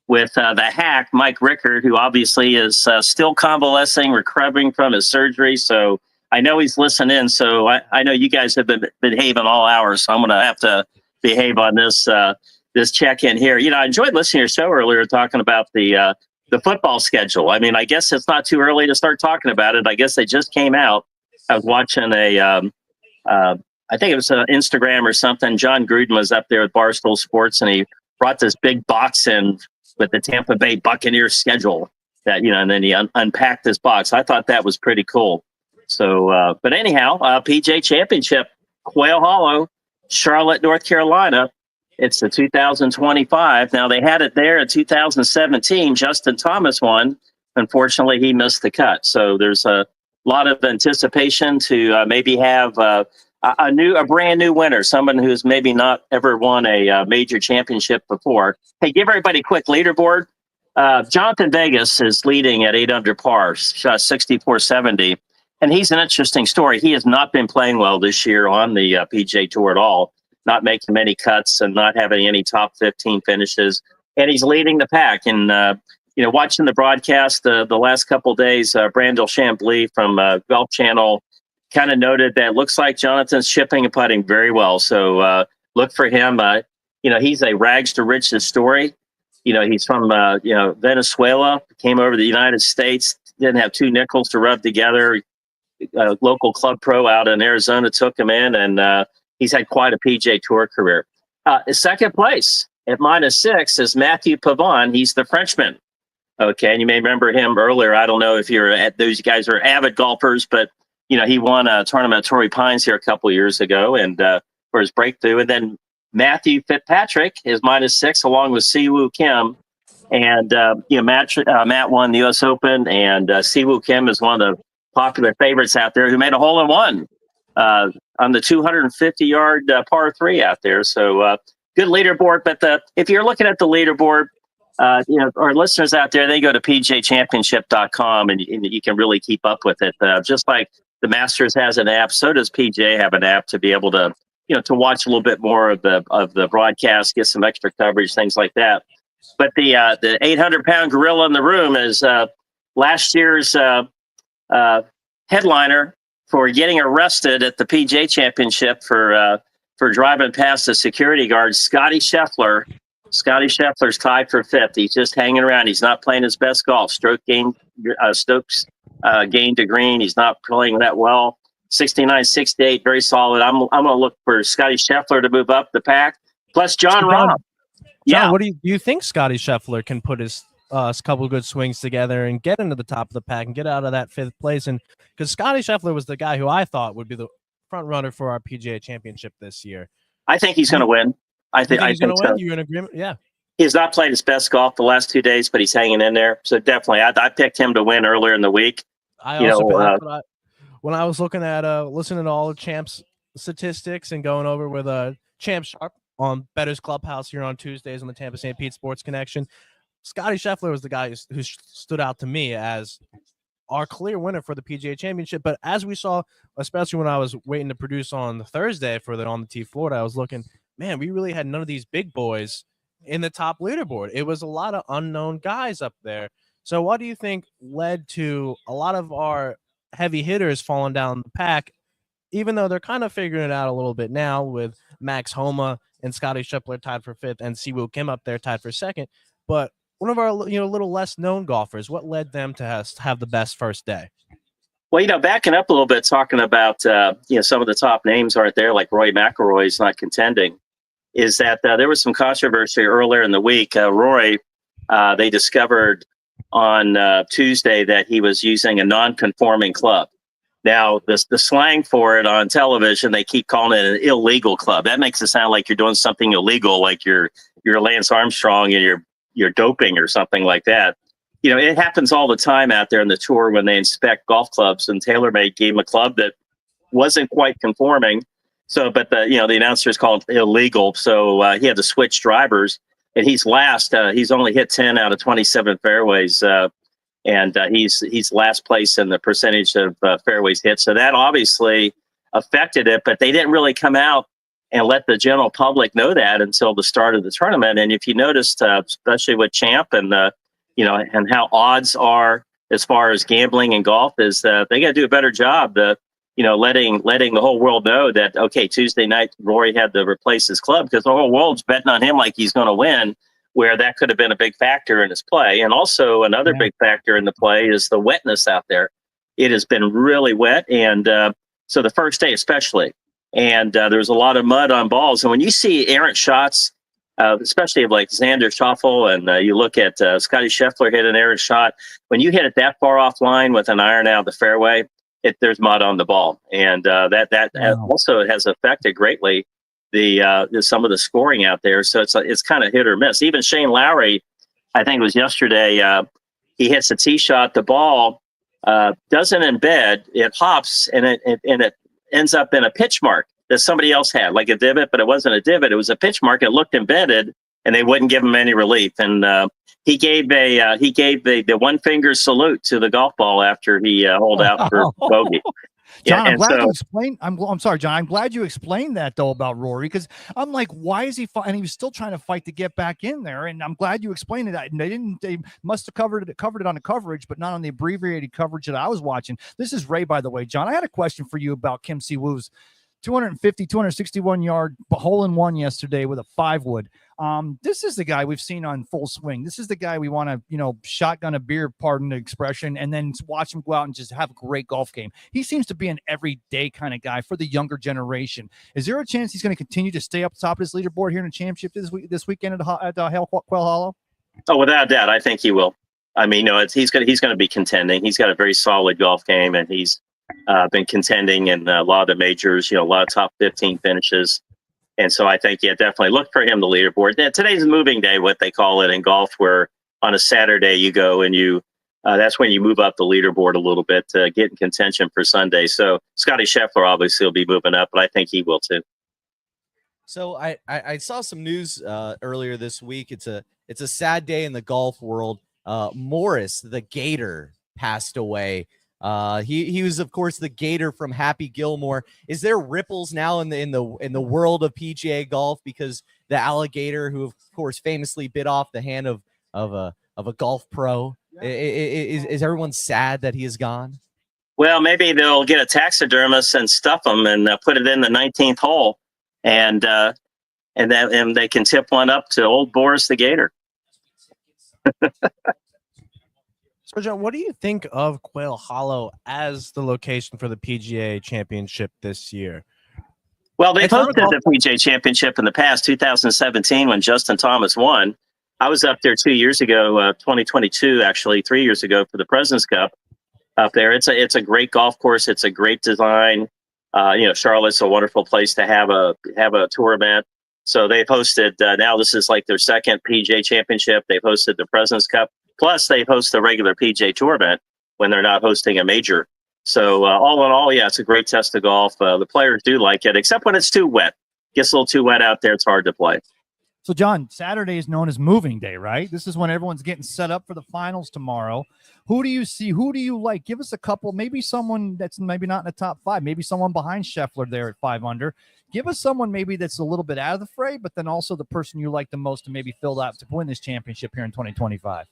with the hack, Mike Rickard, who obviously is still convalescing, recovering from his surgery. So I know he's listening. So I know you guys have been behaving all hours. So I'm going to have to behave on this check-in here. I enjoyed listening to your show earlier, talking about the football schedule. I mean, I guess it's not too early to start talking about it. I guess they just came out. I was watching I think it was Instagram or something. John Gruden was up there with Barstool Sports, and he brought this big box in with the Tampa Bay Buccaneers schedule that, and then he unpacked this box. I thought that was pretty cool. So, but anyhow, PGA Championship, Quail Hollow, Charlotte, North Carolina. It's the 2025. Now, they had it there in 2017. Justin Thomas won. Unfortunately, he missed the cut. So there's a lot of anticipation to maybe have a brand new winner, someone who's maybe not ever won a major championship before. Hey, give everybody a quick leaderboard. Jonathan Vegas is leading at 8 under par, shot 64.70. And he's an interesting story. He has not been playing well this year on the PGA Tour at all, not making many cuts and not having any top 15 finishes. And he's leading the pack. And, watching the broadcast the last couple of days, Brandel Chambly from Golf Channel kind of noted that it looks like Jonathan's chipping and putting very well. So look for him. He's a rags to riches story. He's from, Venezuela, came over to the United States, didn't have two nickels to rub together. A local club pro out in Arizona took him in, and he's had quite a PGA Tour career. Second place at -6 is Matthew Pavon. He's the Frenchman. Okay, and you may remember him earlier. I don't know if those guys are avid golfers, but he won a tournament at Torrey Pines here a couple of years ago, and for his breakthrough. And then Matthew Fitzpatrick is -6, along with Siwoo Kim. And Matt won the U.S. Open, and Siwoo Kim is one of the popular favorites out there who made a hole-in-one on the 250-yard par 3 out there. So good leaderboard. But if you're looking at the leaderboard, our listeners out there, they go to pgachampionship.com and you can really keep up with it. Just like the Masters has an app, so does PGA have an app to be able to, to watch a little bit more of the broadcast, get some extra coverage, things like that. But the 800-pound gorilla in the room is last year's headliner for getting arrested at the PGA Championship for driving past a security guard, Scotty Scheffler. Scotty Scheffler's tied for 5th. He's just hanging around. He's not playing his best golf. Stokes gained to green. He's not playing that well. 69, 68, very solid. I'm going to look for Scotty Scheffler to move up the pack. Plus John Rahm. John, what do you think Scotty Scheffler can put his couple of good swings together and get into the top of the pack and get out of that 5th place? And because Scotty Scheffler was the guy who I thought would be the front runner for our PGA Championship this year. I think he's going to win. I think he's going to so. win. You're in agreement? Yeah. He's not played his best golf the last 2 days, but he's hanging in there. So definitely, I picked him to win earlier in the week. When I was looking at listening to all the Champs statistics and going over with Champ Sharp on Bettor's Clubhouse here on Tuesdays on the Tampa St. Pete Sports Connection, Scotty Scheffler was the guy who stood out to me as our clear winner for the PGA Championship. But as we saw, especially when I was waiting to produce on the Thursday for the On the Tee Florida, I was looking, man, we really had none of these big boys in the top leaderboard. It was a lot of unknown guys up there. So what do you think led to a lot of our heavy hitters falling down the pack, even though they're kind of figuring it out a little bit now with Max Homa and Scotty Scheffler tied for 5th and Siwoo Kim up there tied for 2nd? But one of our little less known golfers, what led them to have the best first day? Well, backing up a little bit, talking about some of the top names aren't there, like Rory McIlroy's not contending, is that there was some controversy earlier in the week. Rory, they discovered on Tuesday that he was using a non-conforming club. Now, the slang for it on television, they keep calling it an illegal club. That makes it sound like you're doing something illegal, like you're Lance Armstrong and you're doping or something like that. It happens all the time out there in the tour when they inspect golf clubs, and TaylorMade gave him a club that wasn't quite conforming. So, but the announcers called it illegal. So he had to switch drivers, and he's last. He's only hit 10 out of 27 fairways, and he's last place in the percentage of fairways hit. So that obviously affected it, but they didn't really come out and let the general public know that until the start of the tournament. And if you noticed, especially with Champ and and how odds are as far as gambling and golf, is that they got to do a better job letting the whole world know that, okay, Tuesday night Rory had to replace his club, because the whole world's betting on him like he's going to win, where that could have been a big factor in his play. And also another big factor in the play is the wetness out there. It has been really wet, and so the first day especially. And there's a lot of mud on balls. And when you see errant shots, especially of like Xander Schauffele, and you look at Scotty Scheffler hit an errant shot, when you hit it that far offline with an iron out of the fairway, there's mud on the ball. And that also has affected greatly some of the scoring out there. So it's kind of hit or miss. Even Shane Lowry, I think it was yesterday, he hits a tee shot, the ball doesn't embed, it hops, and it ends up in a pitch mark that somebody else had, like a divot, but it wasn't a divot. It was a pitch mark. It looked embedded, and they wouldn't give him any relief. And he gave the one finger salute to the golf ball after he holed out for bogey. John, Yeah, I'm glad you explained. I'm sorry, John. I'm glad you explained that though about Rory, because I'm like, why is he fighting? And he was still trying to fight to get back in there. And I'm glad you explained it. They must have covered it on the coverage, but not on the abbreviated coverage that I was watching. This is Ray, by the way. John, I had a question for you about Kim Si-woo's 261 yard hole in one yesterday with a 5-wood. This is the guy we've seen on Full Swing. This is the guy we want to, shotgun a beer, pardon the expression, and then watch him go out and just have a great golf game. He seems to be an everyday kind of guy for the younger generation. Is there a chance he's going to continue to stay up top of this leaderboard here in the championship this weekend at Quail Hollow? Oh, without a doubt, I think he will. I mean, he's going to be contending. He's got a very solid golf game, and he's been contending in a lot of the majors, a lot of top 15 finishes. And so I think, definitely look for him, the leaderboard. Today's moving day, what they call it in golf, where on a Saturday you go and that's when you move up the leaderboard a little bit to get in contention for Sunday. So Scotty Scheffler obviously will be moving up, but I think he will too. So I saw some news earlier this week. It's a sad day in the golf world. Morris, the Gator, passed away. He was, of course, the Gator from Happy Gilmore. Is there ripples now in the world of PGA golf because the alligator, who of course famously bit off the hand of a golf pro, is everyone sad that he is gone? Well, maybe they'll get a taxidermist and stuff him and put it in the 19th hole, and they can tip one up to old Boris the Gator. So, John, what do you think of Quail Hollow as the location for the PGA Championship this year? Well, they've hosted the PGA Championship in the past, 2017, when Justin Thomas won. I was up there 2 years ago, 2022, actually, 3 years ago for the President's Cup up there. It's a great golf course. It's a great design. Charlotte's a wonderful place to have a tour event. So they've hosted, now this is like their second PGA Championship. They've hosted the President's Cup. Plus, they host the regular PGA Tour event when they're not hosting a major. So all in all, it's a great test of golf. The players do like it, except when it's too wet. Gets a little too wet out there. It's hard to play. So, John, Saturday is known as moving day, right? This is when everyone's getting set up for the finals tomorrow. Who do you see? Who do you like? Give us a couple, maybe someone that's maybe not in the top 5, maybe someone behind Scheffler there at 5 under. Give us someone maybe that's a little bit out of the fray, but then also the person you like the most to maybe fill out to win this championship here in 2025.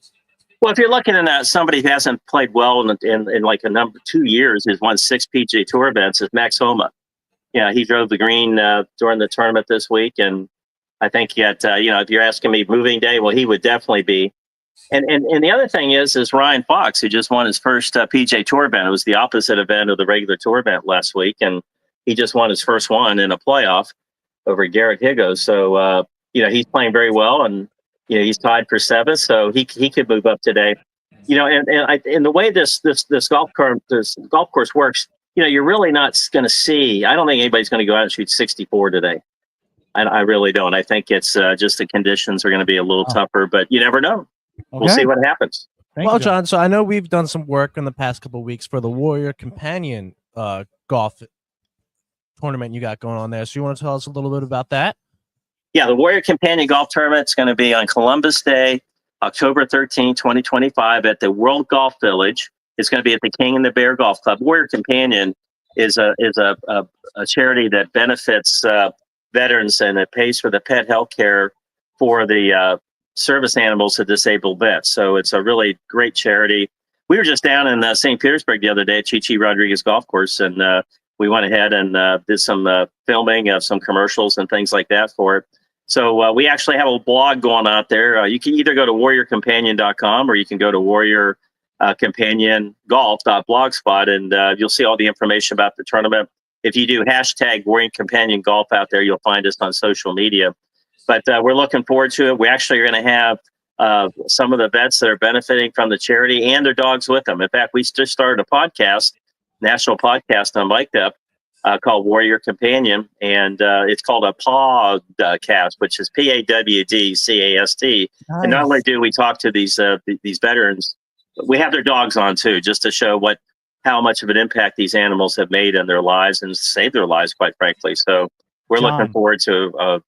Well, if you're looking at somebody who hasn't played well in like 2 years, has won 6 PGA Tour events, is Max Homa. He drove the green during the tournament this week, and I think if you're asking me moving day, well, he would definitely be. And the other thing is Ryan Fox, who just won his first PGA Tour event. It was the opposite event of the regular tour event last week, and he just won his first one in a playoff over Garrett Higgos. So he's playing very well, and he's tied for 7th, so he could move up today. And the way this golf course works, you're really not going to see. I don't think anybody's going to go out and shoot 64 today. I really don't. I think it's just the conditions are going to be a little tougher, but you never know. Okay. We'll see what happens. Well, John, so I know we've done some work in the past couple of weeks for the Warrior Companion golf tournament you got going on there. So you want to tell us a little bit about that? Yeah, the Warrior Companion Golf Tournament is going to be on Columbus Day, October 13, 2025, at the World Golf Village. It's going to be at the King and the Bear Golf Club. Warrior Companion is a charity that benefits veterans, and it pays for the pet health care for the service animals of disabled vets. So it's a really great charity. We were just down in St. Petersburg the other day at Chi Rodriguez Golf Course, and we went ahead and did some filming of some commercials and things like that for it. So we actually have a blog going out there. You can either go to warriorcompanion.com or you can go to warriorcompaniongolf.blogspot, and you'll see all the information about the tournament. If you do hashtag Warrior Companion Golf out there, you'll find us on social media. But we're looking forward to it. We actually are going to have some of the vets that are benefiting from the charity and their dogs with them. In fact, we just started a podcast, national podcast on Biked Up, called Warrior Companion, and it's called a podcast, which is PAWDCAST. Nice. And not only do we talk to these veterans, we have their dogs on too, just to show how much of an impact these animals have made in their lives and saved their lives, quite frankly. So we're John. looking forward to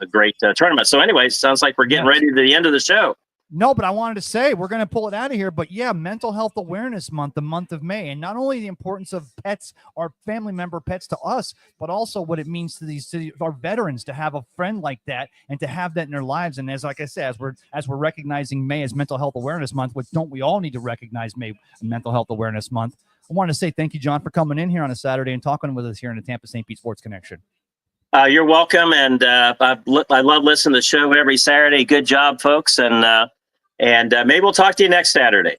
a great tournament. So anyway, sounds like we're getting ready to the end of the show. No, but I wanted to say we're going to pull it out of here. But yeah, Mental Health Awareness Month, the month of May, and not only the importance of pets, our family member pets to us, but also what it means to our veterans to have a friend like that and to have that in their lives. And like I said, as we're recognizing May as Mental Health Awareness Month, which don't we all need to recognize May Mental Health Awareness Month? I want to say thank you, John, for coming in here on a Saturday and talking with us here in the Tampa St. Pete Sports Connection. You're welcome, and I love listening to the show every Saturday. Good job, folks, and maybe we'll talk to you next Saturday.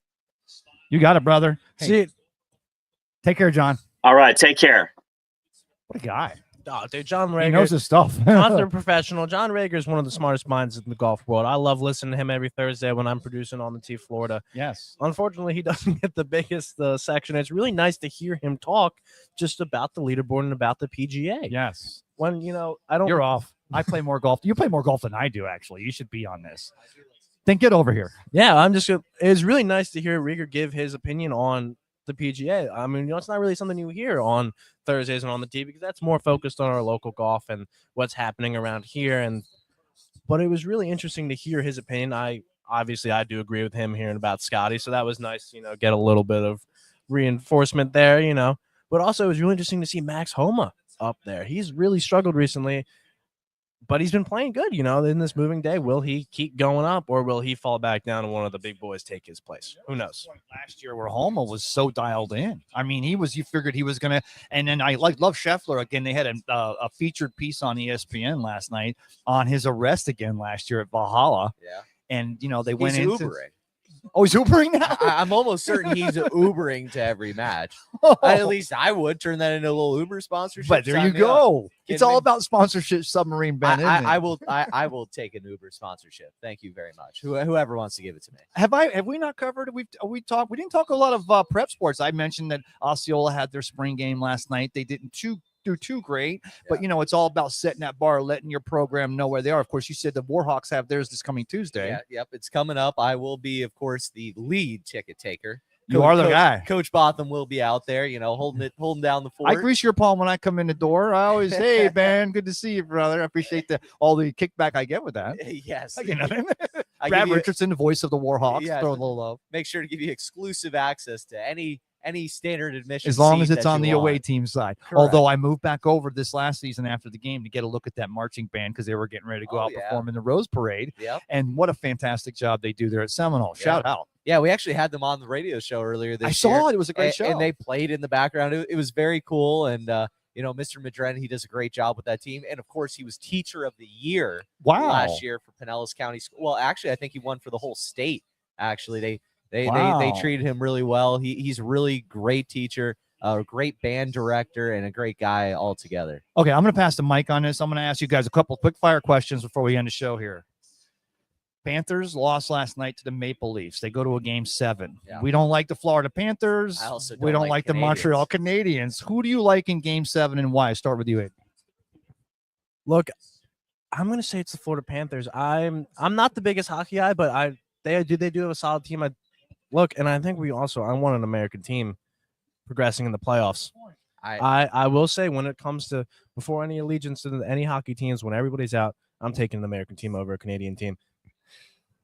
You got it, brother. Hey, See you. Take care, John. All right, take care. What a guy. Oh, dude, John He Reger. knows his stuff. Consummate professional. John Reger is one of the smartest minds in the golf world. I love listening to him every Thursday when I'm producing on the T Florida. Yes. Unfortunately, he doesn't get the biggest section. It's really nice to hear him talk just about the leaderboard and about the PGA. Yes. When, I don't. You're off. I play more golf. You play more golf than I do, actually. You should be on this. Then get over here. Yeah, it's really nice to hear Reger give his opinion on the PGA. I mean, it's not really something you hear on Thursdays and on the TV because that's more focused on our local golf and what's happening around here. But it was really interesting to hear his opinion. I do agree with him hearing about Scotty, so that was nice, get a little bit of reinforcement there, But also it was really interesting to see Max Homa up there. He's really struggled recently. But he's been playing good, in this moving day. Will he keep going up or will he fall back down and one of the big boys take his place? Who knows? Last year where Homa was so dialed in. I mean, you figured he was going to, and then I love Scheffler. Again, they had a featured piece on ESPN last night on his arrest again last year at Valhalla. Yeah. And, they went into Ubering. Oh, he's Ubering now? I'm almost certain he's Ubering to every match. At least I would turn that into a little Uber sponsorship. But there you go. It's all about sponsorship, Submarine Ben. I will take an Uber sponsorship. Thank you very much. Whoever wants to give it to me. Have we not covered? We didn't talk a lot of prep sports. I mentioned that Osceola had their spring game last night. They didn't do too great, but it's all about setting that bar, letting your program know where they are. Of course, you said the Warhawks have theirs this coming Tuesday. Yeah, yep, it's coming up. I will be, of course, the lead ticket taker. You are the guy. Coach Botham will be out there, holding down the fort. I grease your palm when I come in the door. I always, hey, man, good to see you, brother. I appreciate all the kickback I get with that. Yes. Brad Richardson, the voice of the Warhawks. Yes, throw a little love. Make sure to give you exclusive access to any standard admission. As long as it's on the away team side. Correct. Although I moved back over this last season after the game to get a look at that marching band because they were getting ready to go perform in the Rose Parade. Yep. And what a fantastic job they do there at Seminole. Shout out. Yeah, we actually had them on the radio show earlier this year. I saw it. It was a great show. And they played in the background. It was very cool. And, Mr. Madren, he does a great job with that team. And, of course, he was Teacher of the Year last year for Pinellas County School. Well, actually, I think he won for the whole state, actually. They treated him really well. He's a really great teacher, a great band director, and a great guy altogether. Okay, I'm going to pass the mic on this. I'm going to ask you guys a couple quick fire questions before we end the show here. Panthers lost last night to the Maple Leafs. They go to a game 7. Yeah. We don't like the Florida Panthers. We don't like the Montreal Canadiens. Who do you like in game 7 and why? Start with you, Aidan. Look, I'm going to say it's the Florida Panthers. I'm not the biggest hockey guy, but they do have a solid team. And I think I want an American team progressing in the playoffs. I will say when it comes to before any allegiance to any hockey teams, when everybody's out, I'm taking an American team over a Canadian team.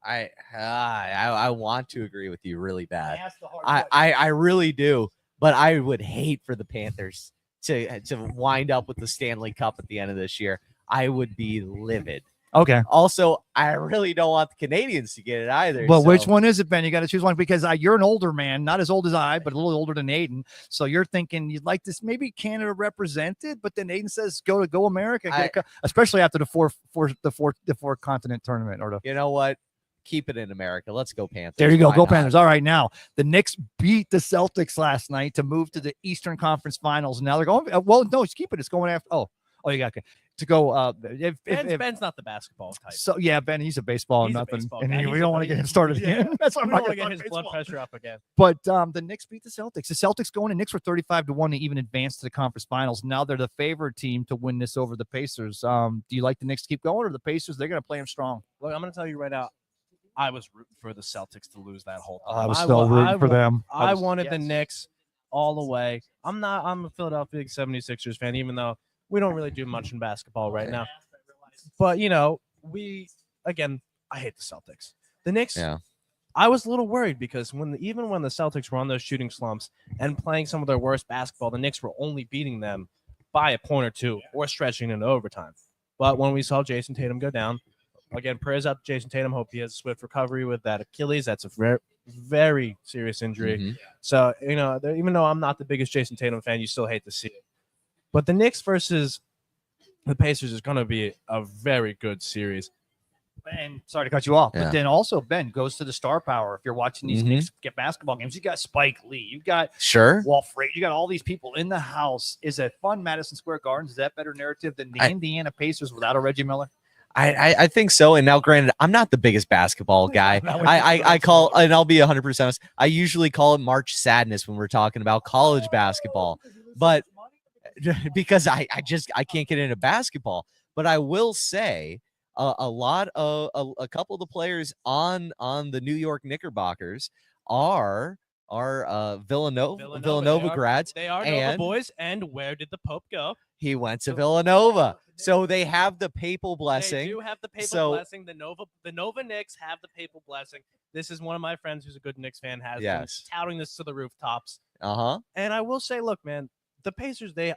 I want to agree with you really bad. I really do, but I would hate for the Panthers to wind up with the Stanley Cup at the end of this year. I would be livid. Okay. Also, I really don't want the Canadians to get it either. Well, which one is it, Ben? You got to choose one because you're an older man, not as old as I, but a little older than Aidan. So you're thinking you'd like this maybe Canada represented, but then Aidan says go America, especially after the four continent tournament or the. You know what? Keep it in America. Let's go Panthers. There you go. Go Panthers. All right. Now, the Knicks beat the Celtics last night to move to the Eastern Conference Finals. Now they're going. Well, no, keep it. It's going after. Oh, you got to go. Ben's not the basketball type. So yeah, Ben, he's a baseball He's a nothing, baseball and guy. we don't want to get him started again. That's why I'm We not don't want going to get his blood pressure up again. But the Knicks beat the Celtics. The Celtics going, and Knicks were 35-1 to even advance to the conference finals. Now they're the favored team to win this over the Pacers. Do you like the Knicks to keep going, or the Pacers? They're going to play them strong. Look, I'm going to tell you right now, I was rooting for the Celtics to lose that whole time. I was still rooting for them. I wanted the Knicks all the way. I'm a Philadelphia 76ers fan, even though we don't really do much in basketball right now. But, you know, I hate the Celtics. The Knicks, I was a little worried because even when the Celtics were on those shooting slumps and playing some of their worst basketball, the Knicks were only beating them by a point or two or stretching into overtime. But when we saw Jason Tatum go down, again, prayers up to Jason Tatum. Hope he has a swift recovery with that Achilles. That's a very, very serious injury. Mm-hmm. So, you know, even though I'm not the biggest Jason Tatum fan, you still hate to see it. But the Knicks versus the Pacers is going to be a very good series. And sorry to cut you off, Yeah. but then also Ben goes to the star power. If you're watching these Knicks get basketball games, you got Spike Lee, you got Walt Frazier, you got all these people in the house. Is it fun? Madison Square Gardens, is that better narrative than the Indiana Pacers without a Reggie Miller? I think so. And now, granted, I'm not the biggest basketball guy. I call, and I'll be 100% honest, I usually call it March Sadness when we're talking about college basketball, but because I can't get into basketball. But I will say a couple of the players on the New York Knickerbockers are Villanova grads. They are Nova boys. And where did the Pope go? He went to Villanova. So they have the papal blessing. They do have the papal blessing. The Nova Knicks have the papal blessing. This is one of my friends who's a good Knicks fan has been touting this to the rooftops. And I will say, look, man, the Pacers, they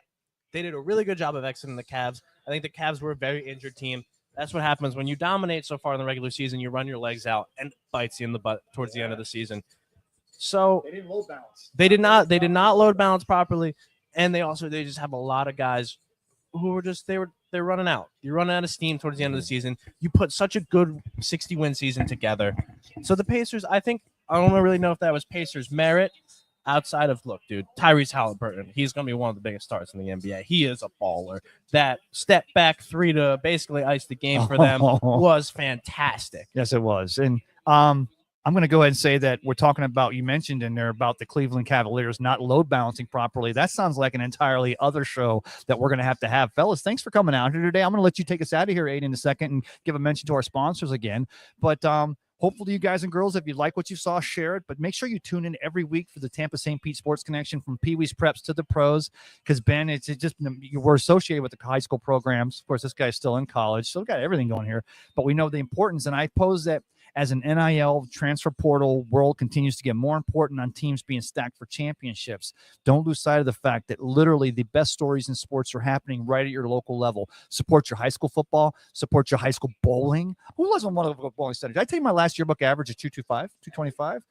did a really good job of exiting the Cavs. I think the Cavs were a very injured team. That's what happens when you dominate so far in the regular season. You run your legs out and it bites you in the butt towards the end of the season. So They didn't load balance. They did not load balance properly, and they just have a lot of guys who were they're running out. You're running out of steam towards the end of the season. You put such a good 60-win season together. So the Pacers, I don't really know if that was Pacers' merit. Outside of, look, dude, Tyrese Halliburton, he's going to be one of the biggest stars in the NBA. He is a baller. That step back three to basically ice the game for them was fantastic. Yes, it was. And I'm going to go ahead and say that we're talking about, you mentioned in there about the Cleveland Cavaliers not load balancing properly. That sounds like an entirely other show that we're going to have. Fellas, thanks for coming out here today. I'm going to let you take us out of here, Aidan, in a second and give a mention to our sponsors again. But hopefully you guys and girls, if you like what you saw, share it. But make sure you tune in every week for the Tampa St. Pete Sports Connection from Pee Wee's Preps to the pros. Because, Ben, it's just we're associated with the high school programs. Of course, this guy's still in college, so we've got everything going here. But we know the importance, and I pose that as an NIL transfer portal world continues to get more important on teams being stacked for championships. Don't lose sight of the fact that literally the best stories in sports are happening right at your local level. Support your high school football. Support your high school bowling. Who was on one of the bowling studies? Did I tell you my last yearbook average is 225?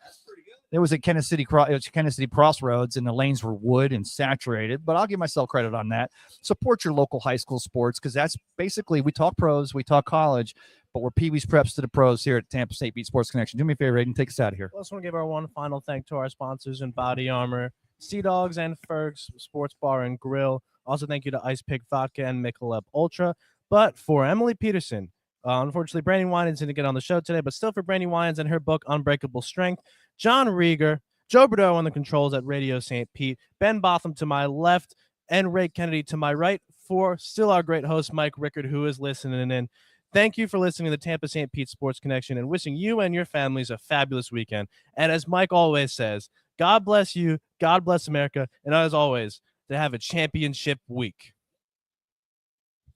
It was at Kansas City Crossroads, and the lanes were wood and saturated, but I'll give myself credit on that. Support your local high school sports, because that's basically, we talk pros, we talk college, but we're Pee Wee's Preps to the pros here at Tampa St. Pete Sports Connection. Do me a favor, Aidan, take us out of here. I just want to give our one final thank to our sponsors in Body Armor, Sea Dogs and Ferg's Sports Bar and Grill. Also, thank you to Ice Pick Vodka and Michelob Ultra. But for Emily Peterson, unfortunately, Brandi Winans didn't get on the show today, but still for Brandi Winans and her book, Unbreakable Strength, John Reger, Joe Bordeaux on the controls at Radio St. Pete, Ben Botham to my left, and Ray Kennedy to my right, for still our great host, Mike Rickard, who is listening in. Thank you for listening to the Tampa St. Pete Sports Connection, and wishing you and your families a fabulous weekend. And as Mike always says, God bless you, God bless America, and as always, to have a championship week.